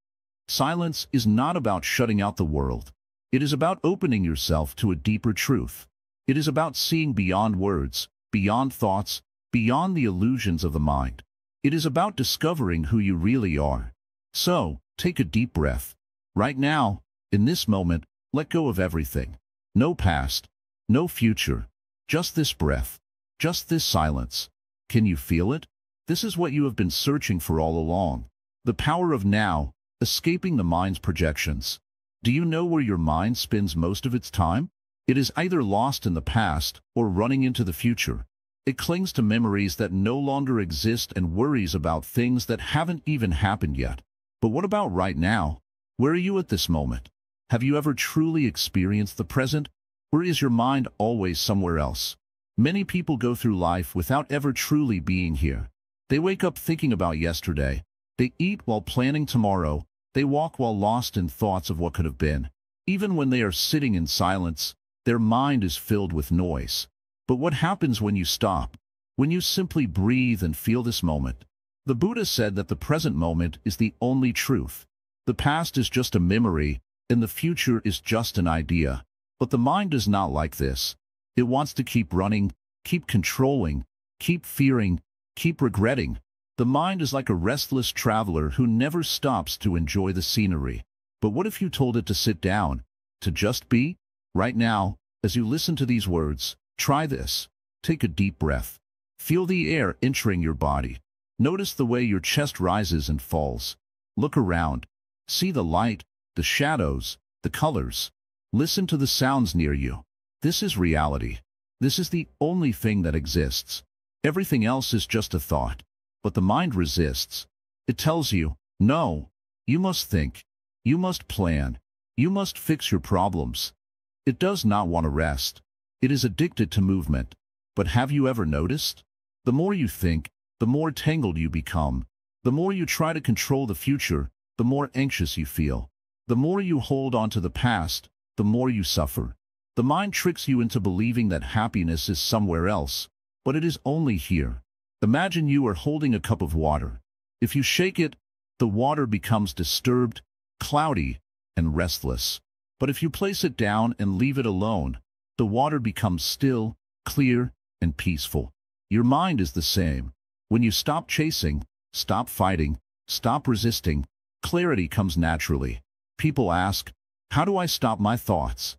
Silence is not about shutting out the world. It is about opening yourself to a deeper truth. It is about seeing beyond words, beyond thoughts, beyond the illusions of the mind. It is about discovering who you really are. So, take a deep breath. Right now, in this moment, let go of everything. No past, no future, just this breath, just this silence. Can you feel it? This is what you have been searching for all along. The power of now, escaping the mind's projections. Do you know where your mind spends most of its time? It is either lost in the past or running into the future. It clings to memories that no longer exist and worries about things that haven't even happened yet. But what about right now? Where are you at this moment? Have you ever truly experienced the present? Or is your mind always somewhere else? Many people go through life without ever truly being here. They wake up thinking about yesterday. They eat while planning tomorrow. They walk while lost in thoughts of what could have been. Even when they are sitting in silence, their mind is filled with noise. But what happens when you stop? When you simply breathe and feel this moment? The Buddha said that the present moment is the only truth. The past is just a memory, and the future is just an idea. But the mind does not like this. It wants to keep running, keep controlling, keep fearing, keep regretting. The mind is like a restless traveler who never stops to enjoy the scenery. But what if you told it to sit down, to just be? Right now, as you listen to these words, try this. Take a deep breath. Feel the air entering your body. Notice the way your chest rises and falls. Look around. See the light, the shadows, the colors. Listen to the sounds near you. This is reality. This is the only thing that exists. Everything else is just a thought. But the mind resists. It tells you, no, you must think. You must plan. You must fix your problems. It does not want to rest. It is addicted to movement. But have you ever noticed? The more you think, the more tangled you become. The more you try to control the future, the more anxious you feel. The more you hold on to the past, the more you suffer. The mind tricks you into believing that happiness is somewhere else, but it is only here. Imagine you are holding a cup of water. If you shake it, the water becomes disturbed, cloudy, and restless. But if you place it down and leave it alone, the water becomes still, clear, and peaceful. Your mind is the same. When you stop chasing, stop fighting, stop resisting, clarity comes naturally. People ask, how do I stop my thoughts?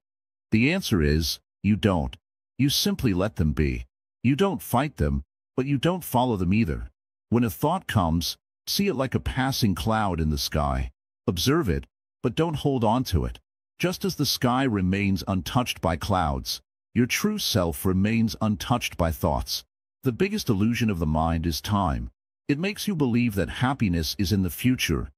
The answer is, you don't. You simply let them be. You don't fight them, but you don't follow them either. When a thought comes, see it like a passing cloud in the sky. Observe it, but don't hold on to it. Just as the sky remains untouched by clouds, your true self remains untouched by thoughts. The biggest illusion of the mind is time. It makes you believe that happiness is in the future.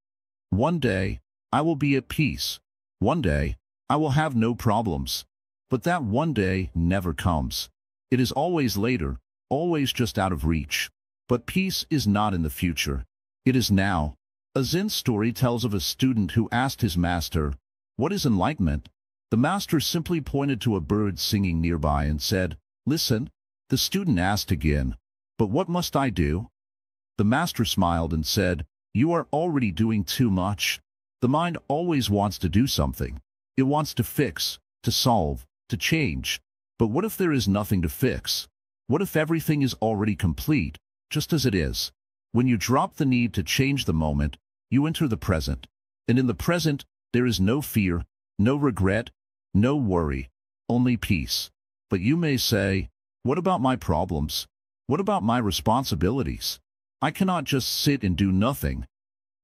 One day, I will be at peace. One day, I will have no problems. But that one day never comes. It is always later, always just out of reach. But peace is not in the future. It is now. A Zen story tells of a student who asked his master, "What is enlightenment?" The master simply pointed to a bird singing nearby and said, "Listen." The student asked again, "But what must I do?" The master smiled and said, "You are already doing too much." The mind always wants to do something. It wants to fix, to solve, to change. But what if there is nothing to fix? What if everything is already complete, just as it is? When you drop the need to change the moment, you enter the present. And in the present, there is no fear, no regret, no worry, only peace. But you may say, what about my problems? What about my responsibilities? I cannot just sit and do nothing.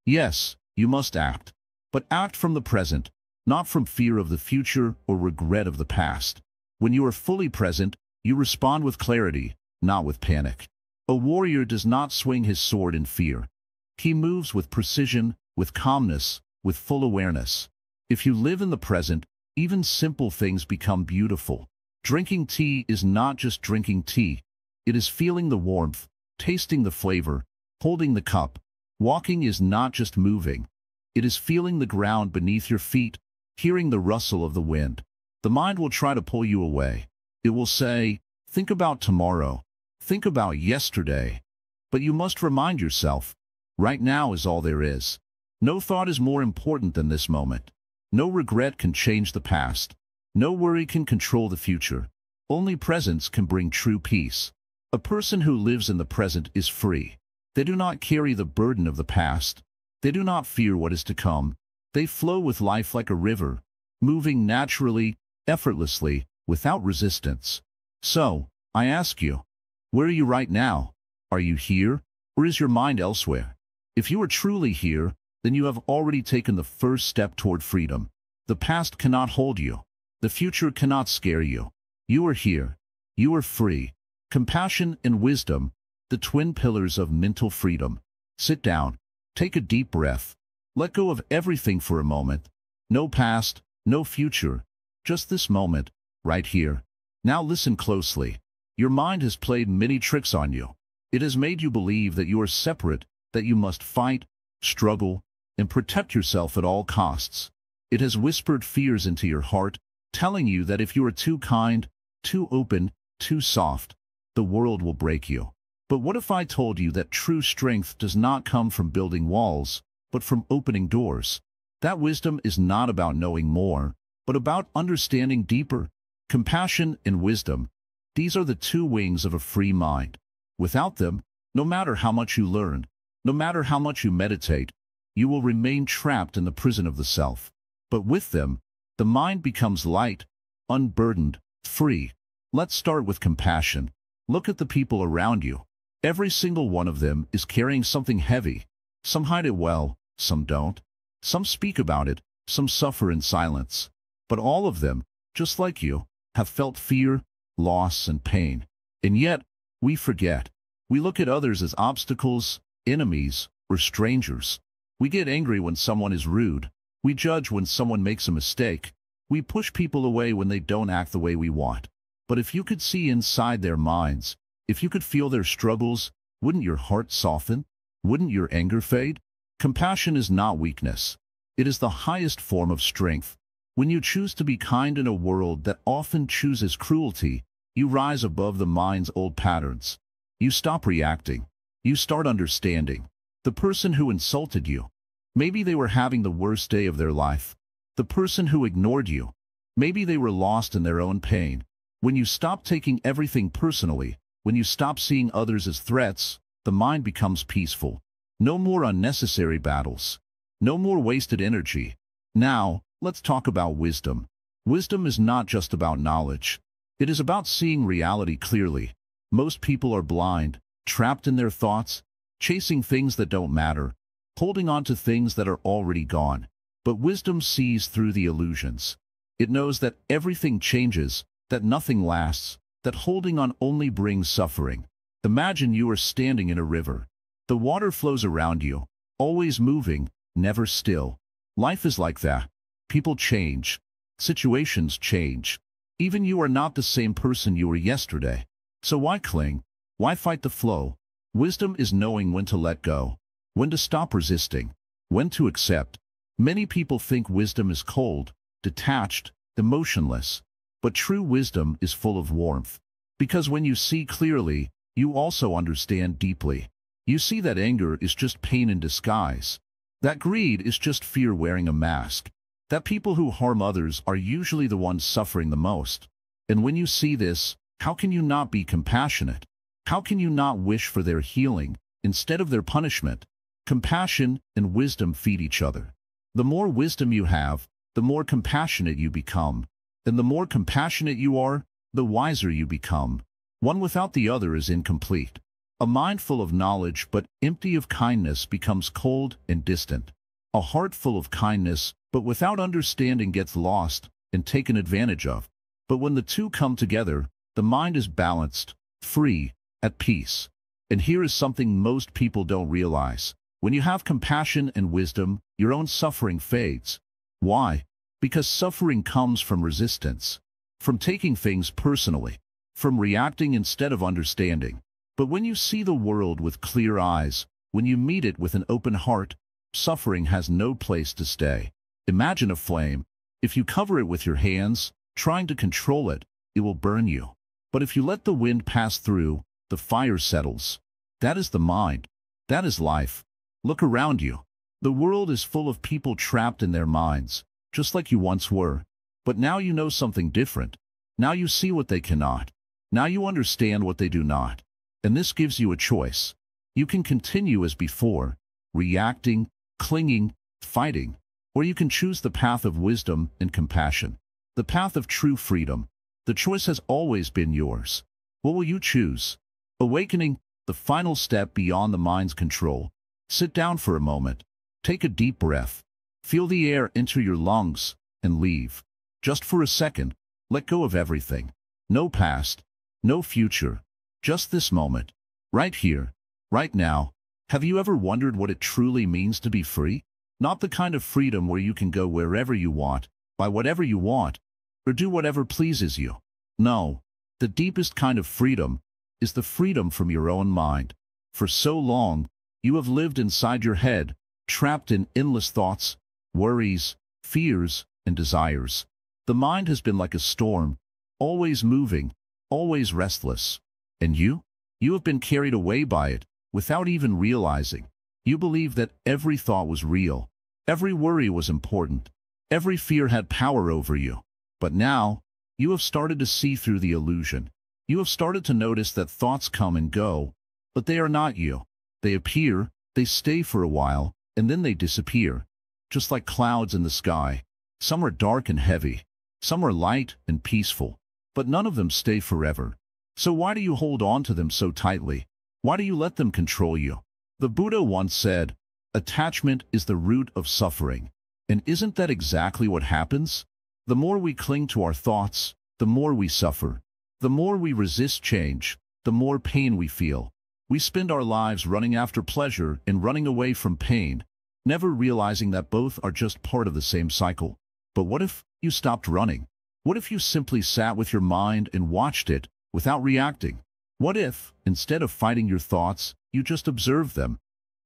Yes, you must act. But act from the present, not from fear of the future or regret of the past. When you are fully present, you respond with clarity, not with panic. A warrior does not swing his sword in fear. He moves with precision, with calmness, with full awareness. If you live in the present, even simple things become beautiful. Drinking tea is not just drinking tea. It is feeling the warmth, tasting the flavor, holding the cup. Walking is not just moving. It is feeling the ground beneath your feet, hearing the rustle of the wind. The mind will try to pull you away. It will say, think about tomorrow. Think about yesterday. But you must remind yourself, right now is all there is. No thought is more important than this moment. No regret can change the past. No worry can control the future. Only presence can bring true peace. A person who lives in the present is free. They do not carry the burden of the past. They do not fear what is to come. They flow with life like a river, moving naturally, effortlessly, without resistance. So, I ask you, where are you right now? Are you here, or is your mind elsewhere? If you are truly here, then you have already taken the first step toward freedom. The past cannot hold you. The future cannot scare you. You are here. You are free. Compassion and wisdom, the twin pillars of mental freedom. Sit down. Take a deep breath. Let go of everything for a moment. No past, no future. Just this moment, right here. Now listen closely. Your mind has played many tricks on you. It has made you believe that you are separate, that you must fight, struggle, and protect yourself at all costs. It has whispered fears into your heart, telling you that if you are too kind, too open, too soft, the world will break you. But what if I told you that true strength does not come from building walls, but from opening doors? That wisdom is not about knowing more, but about understanding deeper. Compassion and wisdom, these are the two wings of a free mind. Without them, no matter how much you learn, no matter how much you meditate, you will remain trapped in the prison of the self. But with them, the mind becomes light, unburdened, free. Let's start with compassion. Look at the people around you. Every single one of them is carrying something heavy. Some hide it well, some don't. Some speak about it, some suffer in silence. But all of them, just like you, have felt fear, loss, and pain. And yet, we forget. We look at others as obstacles, enemies, or strangers. We get angry when someone is rude. We judge when someone makes a mistake. We push people away when they don't act the way we want. But if you could see inside their minds, if you could feel their struggles, wouldn't your heart soften? Wouldn't your anger fade? Compassion is not weakness. It is the highest form of strength. When you choose to be kind in a world that often chooses cruelty, you rise above the mind's old patterns. You stop reacting. You start understanding. The person who insulted you, maybe they were having the worst day of their life. The person who ignored you, maybe they were lost in their own pain. When you stop taking everything personally, When you stop seeing others as threats, the mind becomes peaceful. No more unnecessary battles. No more wasted energy. Now, let's talk about wisdom. Wisdom is not just about knowledge. It is about seeing reality clearly. Most people are blind, trapped in their thoughts, chasing things that don't matter, holding on to things that are already gone. But wisdom sees through the illusions. It knows that everything changes, that nothing lasts, that holding on only brings suffering. Imagine you are standing in a river. The water flows around you, always moving, never still. Life is like that. People change. Situations change. Even you are not the same person you were yesterday. So why cling? Why fight the flow? Wisdom is knowing when to let go, when to stop resisting, when to accept. Many people think wisdom is cold, detached, emotionless. But true wisdom is full of warmth. Because when you see clearly, you also understand deeply. You see that anger is just pain in disguise. That greed is just fear wearing a mask. That people who harm others are usually the ones suffering the most. And when you see this, how can you not be compassionate? How can you not wish for their healing instead of their punishment? Compassion and wisdom feed each other. The more wisdom you have, the more compassionate you become. And the more compassionate you are, the wiser you become. One without the other is incomplete. A mind full of knowledge but empty of kindness becomes cold and distant. A heart full of kindness but without understanding gets lost and taken advantage of. But when the two come together, the mind is balanced, free, at peace. And here is something most people don't realize. When you have compassion and wisdom, your own suffering fades. Why? Because suffering comes from resistance, from taking things personally, from reacting instead of understanding. But when you see the world with clear eyes, when you meet it with an open heart, suffering has no place to stay. Imagine a flame. If you cover it with your hands, trying to control it, it will burn you. But if you let the wind pass through, the fire settles. That is the mind. That is life. Look around you. The world is full of people trapped in their minds, just like you once were. But now you know something different. Now you see what they cannot. Now you understand what they do not. And this gives you a choice. You can continue as before, reacting, clinging, fighting, or you can choose the path of wisdom and compassion, the path of true freedom. The choice has always been yours. What will you choose? Awakening, the final step beyond the mind's control. Sit down for a moment. Take a deep breath. Feel the air enter your lungs and leave. Just for a second, let go of everything. No past, no future. Just this moment, right here, right now. Have you ever wondered what it truly means to be free? Not the kind of freedom where you can go wherever you want, buy whatever you want, or do whatever pleases you. No, the deepest kind of freedom is the freedom from your own mind. For so long, you have lived inside your head, trapped in endless thoughts, worries, fears, and desires. The mind has been like a storm, always moving, always restless. And you have been carried away by it, without even realizing. You believed that every thought was real, every worry was important, every fear had power over you. But now, you have started to see through the illusion. You have started to notice that thoughts come and go, but they are not you. They appear, they stay for a while, and then they disappear. Just like clouds in the sky. Some are dark and heavy, some are light and peaceful, but none of them stay forever. So why do you hold on to them so tightly? Why do you let them control you? The Buddha once said, attachment is the root of suffering. And isn't that exactly what happens? The more we cling to our thoughts, the more we suffer. The more we resist change, the more pain we feel. We spend our lives running after pleasure and running away from pain, never realizing that both are just part of the same cycle. But what if you stopped running? What if you simply sat with your mind and watched it, without reacting? What if, instead of fighting your thoughts, you just observed them?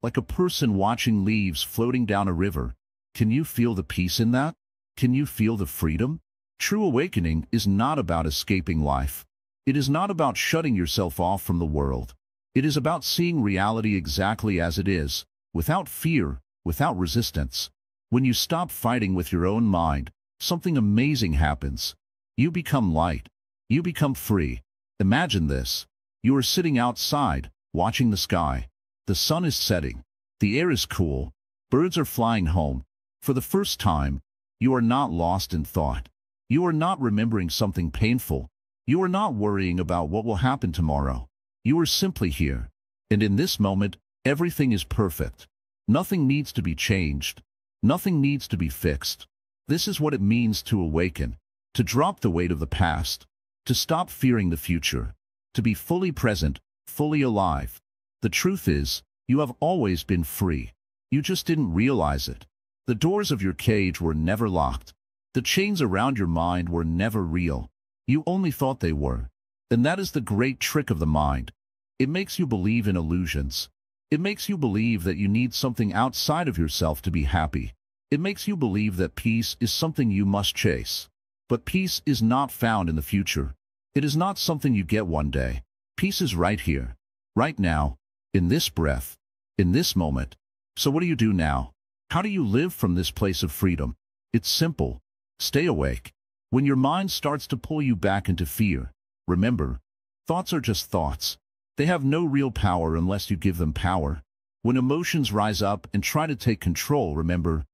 Like a person watching leaves floating down a river. Can you feel the peace in that? Can you feel the freedom? True awakening is not about escaping life. It is not about shutting yourself off from the world. It is about seeing reality exactly as it is, without fear, without resistance. When you stop fighting with your own mind, something amazing happens. You become light. You become free. Imagine this. You are sitting outside, watching the sky. The sun is setting. The air is cool. Birds are flying home. For the first time, you are not lost in thought. You are not remembering something painful. You are not worrying about what will happen tomorrow. You are simply here. And in this moment, everything is perfect. Nothing needs to be changed. Nothing needs to be fixed. This is what it means to awaken, to drop the weight of the past, to stop fearing the future, to be fully present, fully alive. The truth is, you have always been free. You just didn't realize it. The doors of your cage were never locked. The chains around your mind were never real. You only thought they were. And that is the great trick of the mind. It makes you believe in illusions. It makes you believe that you need something outside of yourself to be happy. It makes you believe that peace is something you must chase. But peace is not found in the future. It is not something you get one day. Peace is right here, right now, in this breath, in this moment. So what do you do now? How do you live from this place of freedom? It's simple. Stay awake. When your mind starts to pull you back into fear, remember, thoughts are just thoughts. They have no real power unless you give them power. When emotions rise up and try to take control, remember,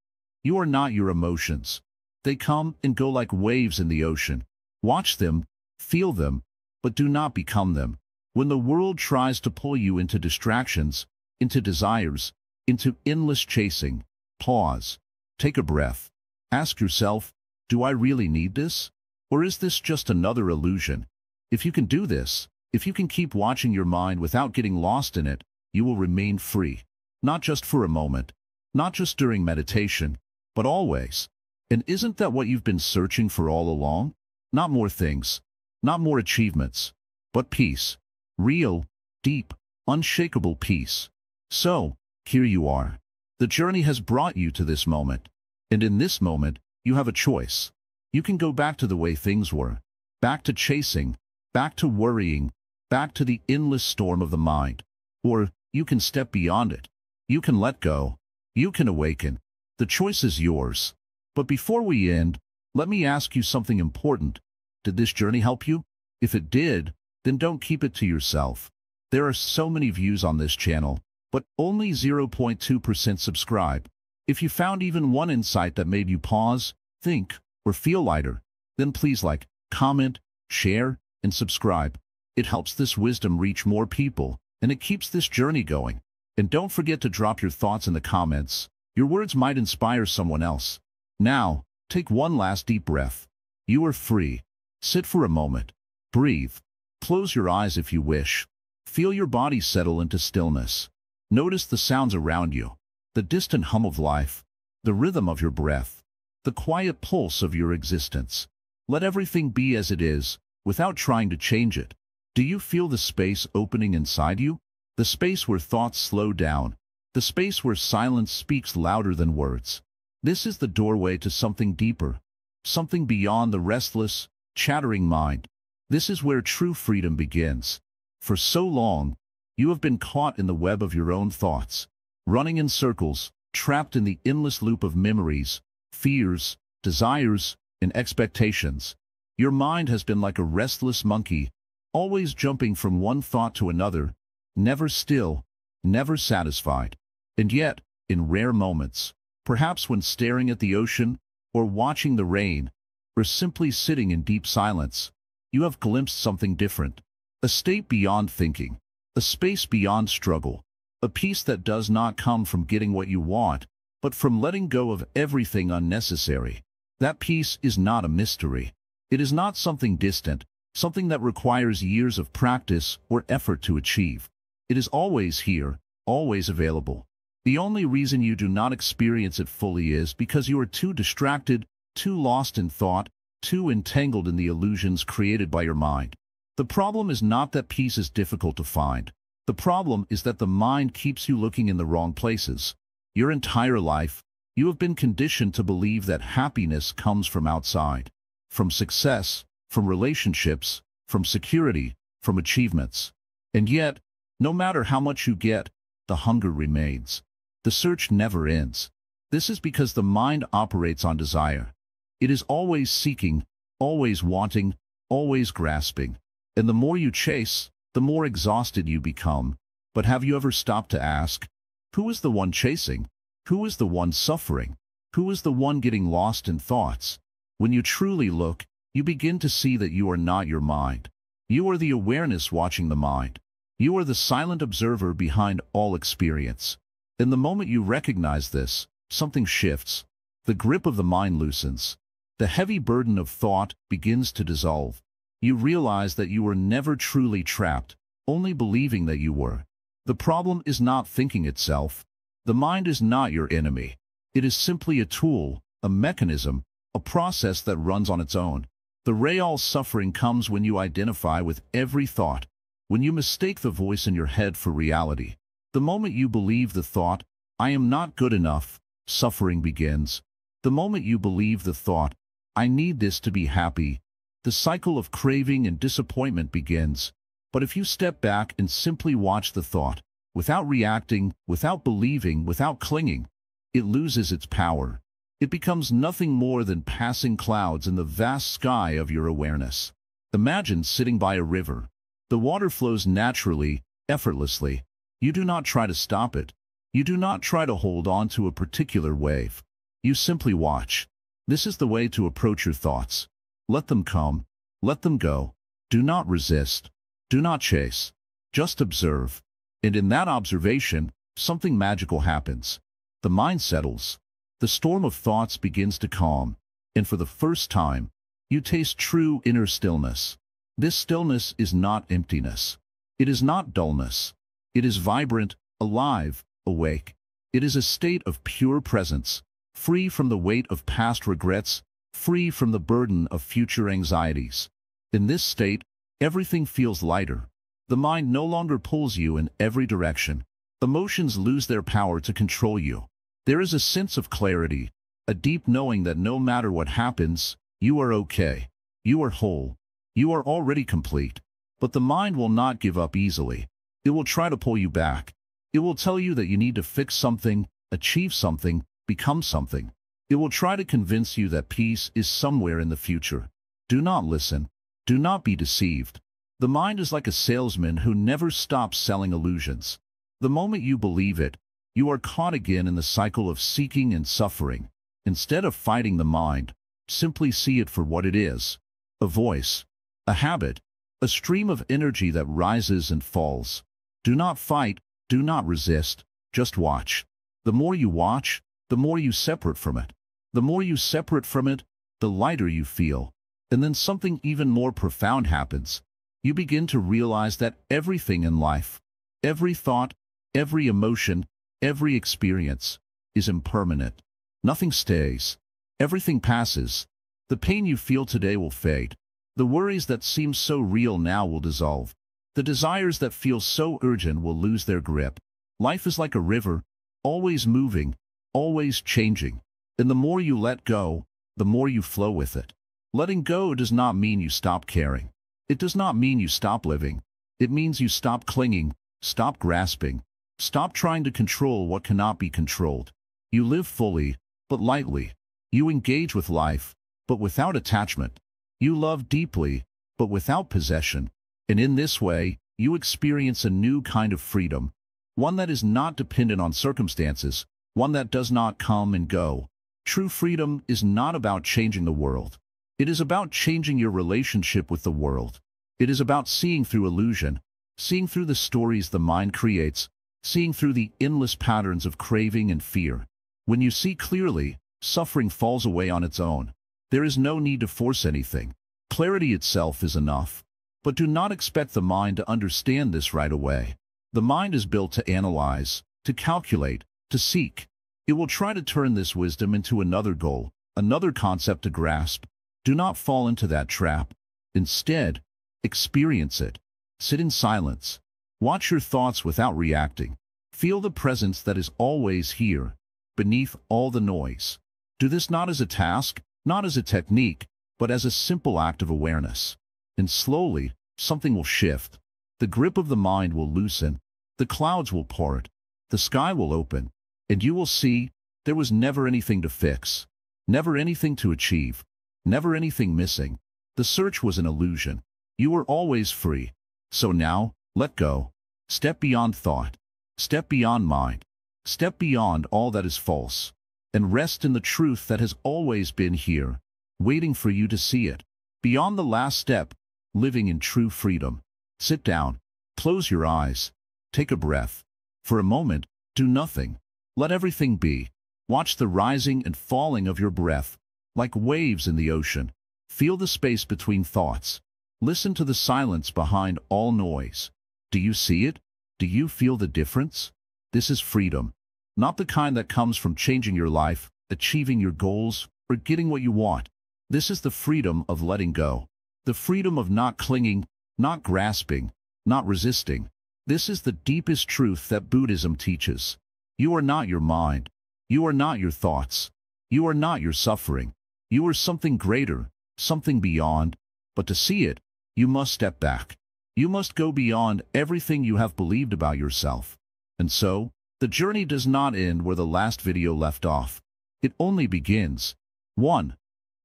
you are not your emotions. They come and go like waves in the ocean. Watch them, feel them, but do not become them. When the world tries to pull you into distractions, into desires, into endless chasing, pause. Take a breath. Ask yourself, do I really need this? Or is this just another illusion? If you can do this, if you can keep watching your mind without getting lost in it, you will remain free. Not just for a moment, not just during meditation, but always. And isn't that what you've been searching for all along? Not more things, not more achievements, but peace. Real, deep, unshakable peace. So, here you are. The journey has brought you to this moment. And in this moment, you have a choice. You can go back to the way things were. Back to chasing, back to worrying, back to the endless storm of the mind. Or, you can step beyond it. You can let go. You can awaken. The choice is yours. But before we end, let me ask you something important. Did this journey help you? If it did, then don't keep it to yourself. There are so many views on this channel, but only 0.2% subscribe. If you found even one insight that made you pause, think, or feel lighter, then please like, comment, share, and subscribe. It helps this wisdom reach more people, and it keeps this journey going. And don't forget to drop your thoughts in the comments. Your words might inspire someone else. Now, take one last deep breath. You are free. Sit for a moment. Breathe. Close your eyes if you wish. Feel your body settle into stillness. Notice the sounds around you, the distant hum of life, the rhythm of your breath, the quiet pulse of your existence. Let everything be as it is, without trying to change it. Do you feel the space opening inside you? The space where thoughts slow down, the space where silence speaks louder than words. This is the doorway to something deeper, something beyond the restless, chattering mind. This is where true freedom begins. For so long, you have been caught in the web of your own thoughts, running in circles, trapped in the endless loop of memories, fears, desires, and expectations. Your mind has been like a restless monkey, always jumping from one thought to another, never still, never satisfied. And yet, in rare moments, perhaps when staring at the ocean, or watching the rain, or simply sitting in deep silence, you have glimpsed something different. A state beyond thinking, a space beyond struggle, a peace that does not come from getting what you want, but from letting go of everything unnecessary. That peace is not a mystery. It is not something distant, something that requires years of practice or effort to achieve. It is always here, always available. The only reason you do not experience it fully is because you are too distracted, too lost in thought, too entangled in the illusions created by your mind. The problem is not that peace is difficult to find. The problem is that the mind keeps you looking in the wrong places. Your entire life, you have been conditioned to believe that happiness comes from outside, from success, from relationships, from security, from achievements. And yet, no matter how much you get, the hunger remains. The search never ends. This is because the mind operates on desire. It is always seeking, always wanting, always grasping. And the more you chase, the more exhausted you become. But have you ever stopped to ask, who is the one chasing? Who is the one suffering? Who is the one getting lost in thoughts? When you truly look, you begin to see that you are not your mind. You are the awareness watching the mind. You are the silent observer behind all experience. In the moment you recognize this, something shifts. The grip of the mind loosens. The heavy burden of thought begins to dissolve. You realize that you were never truly trapped, only believing that you were. The problem is not thinking itself. The mind is not your enemy. It is simply a tool, a mechanism, a process that runs on its own. The real suffering comes when you identify with every thought, when you mistake the voice in your head for reality. The moment you believe the thought, I am not good enough, suffering begins. The moment you believe the thought, I need this to be happy, the cycle of craving and disappointment begins. But if you step back and simply watch the thought, without reacting, without believing, without clinging, it loses its power. It becomes nothing more than passing clouds in the vast sky of your awareness. Imagine sitting by a river. The water flows naturally, effortlessly. You do not try to stop it. You do not try to hold on to a particular wave. You simply watch. This is the way to approach your thoughts. Let them come. Let them go. Do not resist. Do not chase. Just observe. And in that observation, something magical happens. The mind settles. The storm of thoughts begins to calm. And for the first time, you taste true inner stillness. This stillness is not emptiness. It is not dullness. It is vibrant, alive, awake. It is a state of pure presence, free from the weight of past regrets, free from the burden of future anxieties. In this state, everything feels lighter. The mind no longer pulls you in every direction. Emotions lose their power to control you. There is a sense of clarity, a deep knowing that no matter what happens, you are okay. You are whole. You are already complete. But the mind will not give up easily. It will try to pull you back. It will tell you that you need to fix something, achieve something, become something. It will try to convince you that peace is somewhere in the future. Do not listen. Do not be deceived. The mind is like a salesman who never stops selling illusions. The moment you believe it, you are caught again in the cycle of seeking and suffering. Instead of fighting the mind, simply see it for what it is. A voice, a habit, a stream of energy that rises and falls. Do not fight, do not resist, just watch. The more you watch, the more you separate from it. The more you separate from it, the lighter you feel. And then something even more profound happens. You begin to realize that everything in life, every thought, every emotion, every experience, is impermanent. Nothing stays. Everything passes. The pain you feel today will fade. The worries that seem so real now will dissolve. The desires that feel so urgent will lose their grip. Life is like a river, always moving, always changing. And the more you let go, the more you flow with it. Letting go does not mean you stop caring. It does not mean you stop living. It means you stop clinging, stop grasping, stop trying to control what cannot be controlled. You live fully, but lightly. You engage with life, but without attachment. You love deeply, but without possession. And in this way, you experience a new kind of freedom, one that is not dependent on circumstances, one that does not come and go. True freedom is not about changing the world. It is about changing your relationship with the world. It is about seeing through illusion, seeing through the stories the mind creates, seeing through the endless patterns of craving and fear. When you see clearly, suffering falls away on its own. There is no need to force anything. Clarity itself is enough. But do not expect the mind to understand this right away. The mind is built to analyze, to calculate, to seek. It will try to turn this wisdom into another goal, another concept to grasp. Do not fall into that trap. Instead, experience it. Sit in silence. Watch your thoughts without reacting. Feel the presence that is always here, beneath all the noise. Do this not as a task, not as a technique, but as a simple act of awareness. And slowly, something will shift. The grip of the mind will loosen. The clouds will part. The sky will open. And you will see, there was never anything to fix. Never anything to achieve. Never anything missing. The search was an illusion. You were always free. So now, Let go. Step beyond thought. Step beyond mind. Step beyond all that is false. And rest in the truth that has always been here, waiting for you to see it. Beyond the last step, living in true freedom. Sit down. Close your eyes. Take a breath. For a moment, do nothing. Let everything be. Watch the rising and falling of your breath, like waves in the ocean. Feel the space between thoughts. Listen to the silence behind all noise. Do you see it? Do you feel the difference? This is freedom. Not the kind that comes from changing your life, achieving your goals, or getting what you want. This is the freedom of letting go. The freedom of not clinging, not grasping, not resisting. This is the deepest truth that Buddhism teaches. You are not your mind. You are not your thoughts. You are not your suffering. You are something greater, something beyond. But to see it, you must step back. You must go beyond everything you have believed about yourself. And so, the journey does not end where the last video left off. It only begins. 1.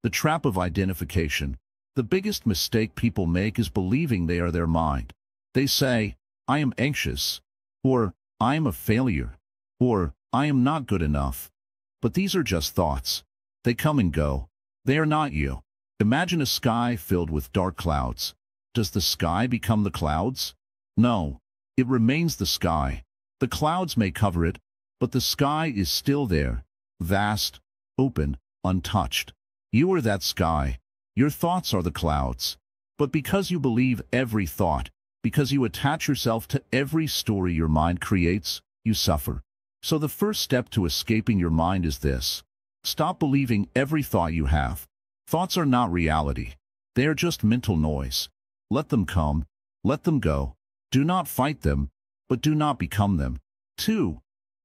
The trap of identification. The biggest mistake people make is believing they are their mind. They say, I am anxious, or I am a failure, or I am not good enough. But these are just thoughts. They come and go. They are not you. Imagine a sky filled with dark clouds. Does the sky become the clouds? No, it remains the sky. The clouds may cover it, but the sky is still there, vast, open, untouched. You are that sky. Your thoughts are the clouds. But because you believe every thought, because you attach yourself to every story your mind creates, you suffer. So the first step to escaping your mind is this. Stop believing every thought you have. Thoughts are not reality. They are just mental noise. Let them come. Let them go. Do not fight them, but do not become them. 2.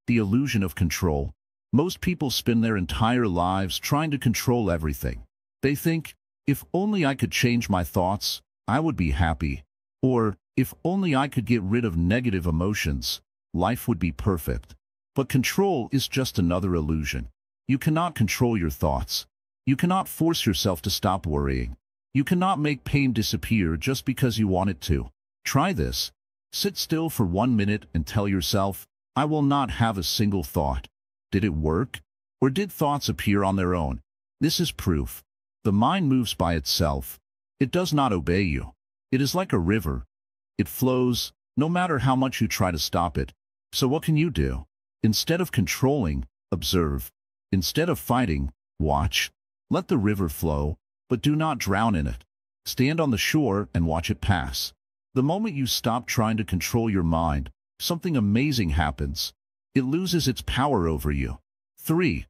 The illusion of control. Most people spend their entire lives trying to control everything. They think, if only I could change my thoughts, I would be happy. Or, if only I could get rid of negative emotions, life would be perfect. But control is just another illusion. You cannot control your thoughts. You cannot force yourself to stop worrying. You cannot make pain disappear just because you want it to. Try this. Sit still for 1 minute and tell yourself, I will not have a single thought. Did it work? Or did thoughts appear on their own? This is proof. The mind moves by itself. It does not obey you. It is like a river. It flows, no matter how much you try to stop it. So what can you do? Instead of controlling, observe. Instead of fighting, watch. Let the river flow, but do not drown in it. Stand on the shore and watch it pass. The moment you stop trying to control your mind, something amazing happens. It loses its power over you. 3.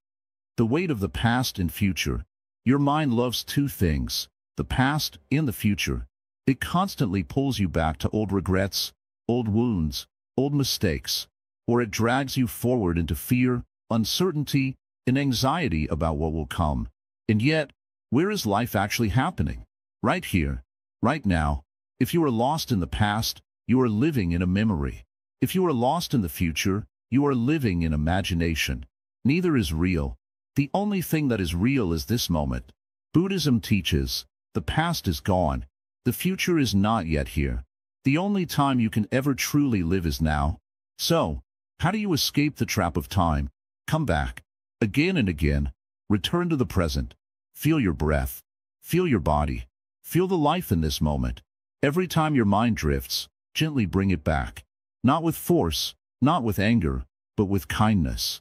The weight of the past and future. Your mind loves two things, the past and the future. It constantly pulls you back to old regrets, old wounds, old mistakes, or it drags you forward into fear, uncertainty, and anxiety about what will come. And yet, where is life actually happening? Right here, right now. If you are lost in the past, you are living in a memory. If you are lost in the future, you are living in imagination. Neither is real. The only thing that is real is this moment. Buddhism teaches, the past is gone. The future is not yet here. The only time you can ever truly live is now. So, how do you escape the trap of time? Come back. Again and again. Return to the present. Feel your breath. Feel your body. Feel the life in this moment. Every time your mind drifts, gently bring it back. Not with force, not with anger, but with kindness.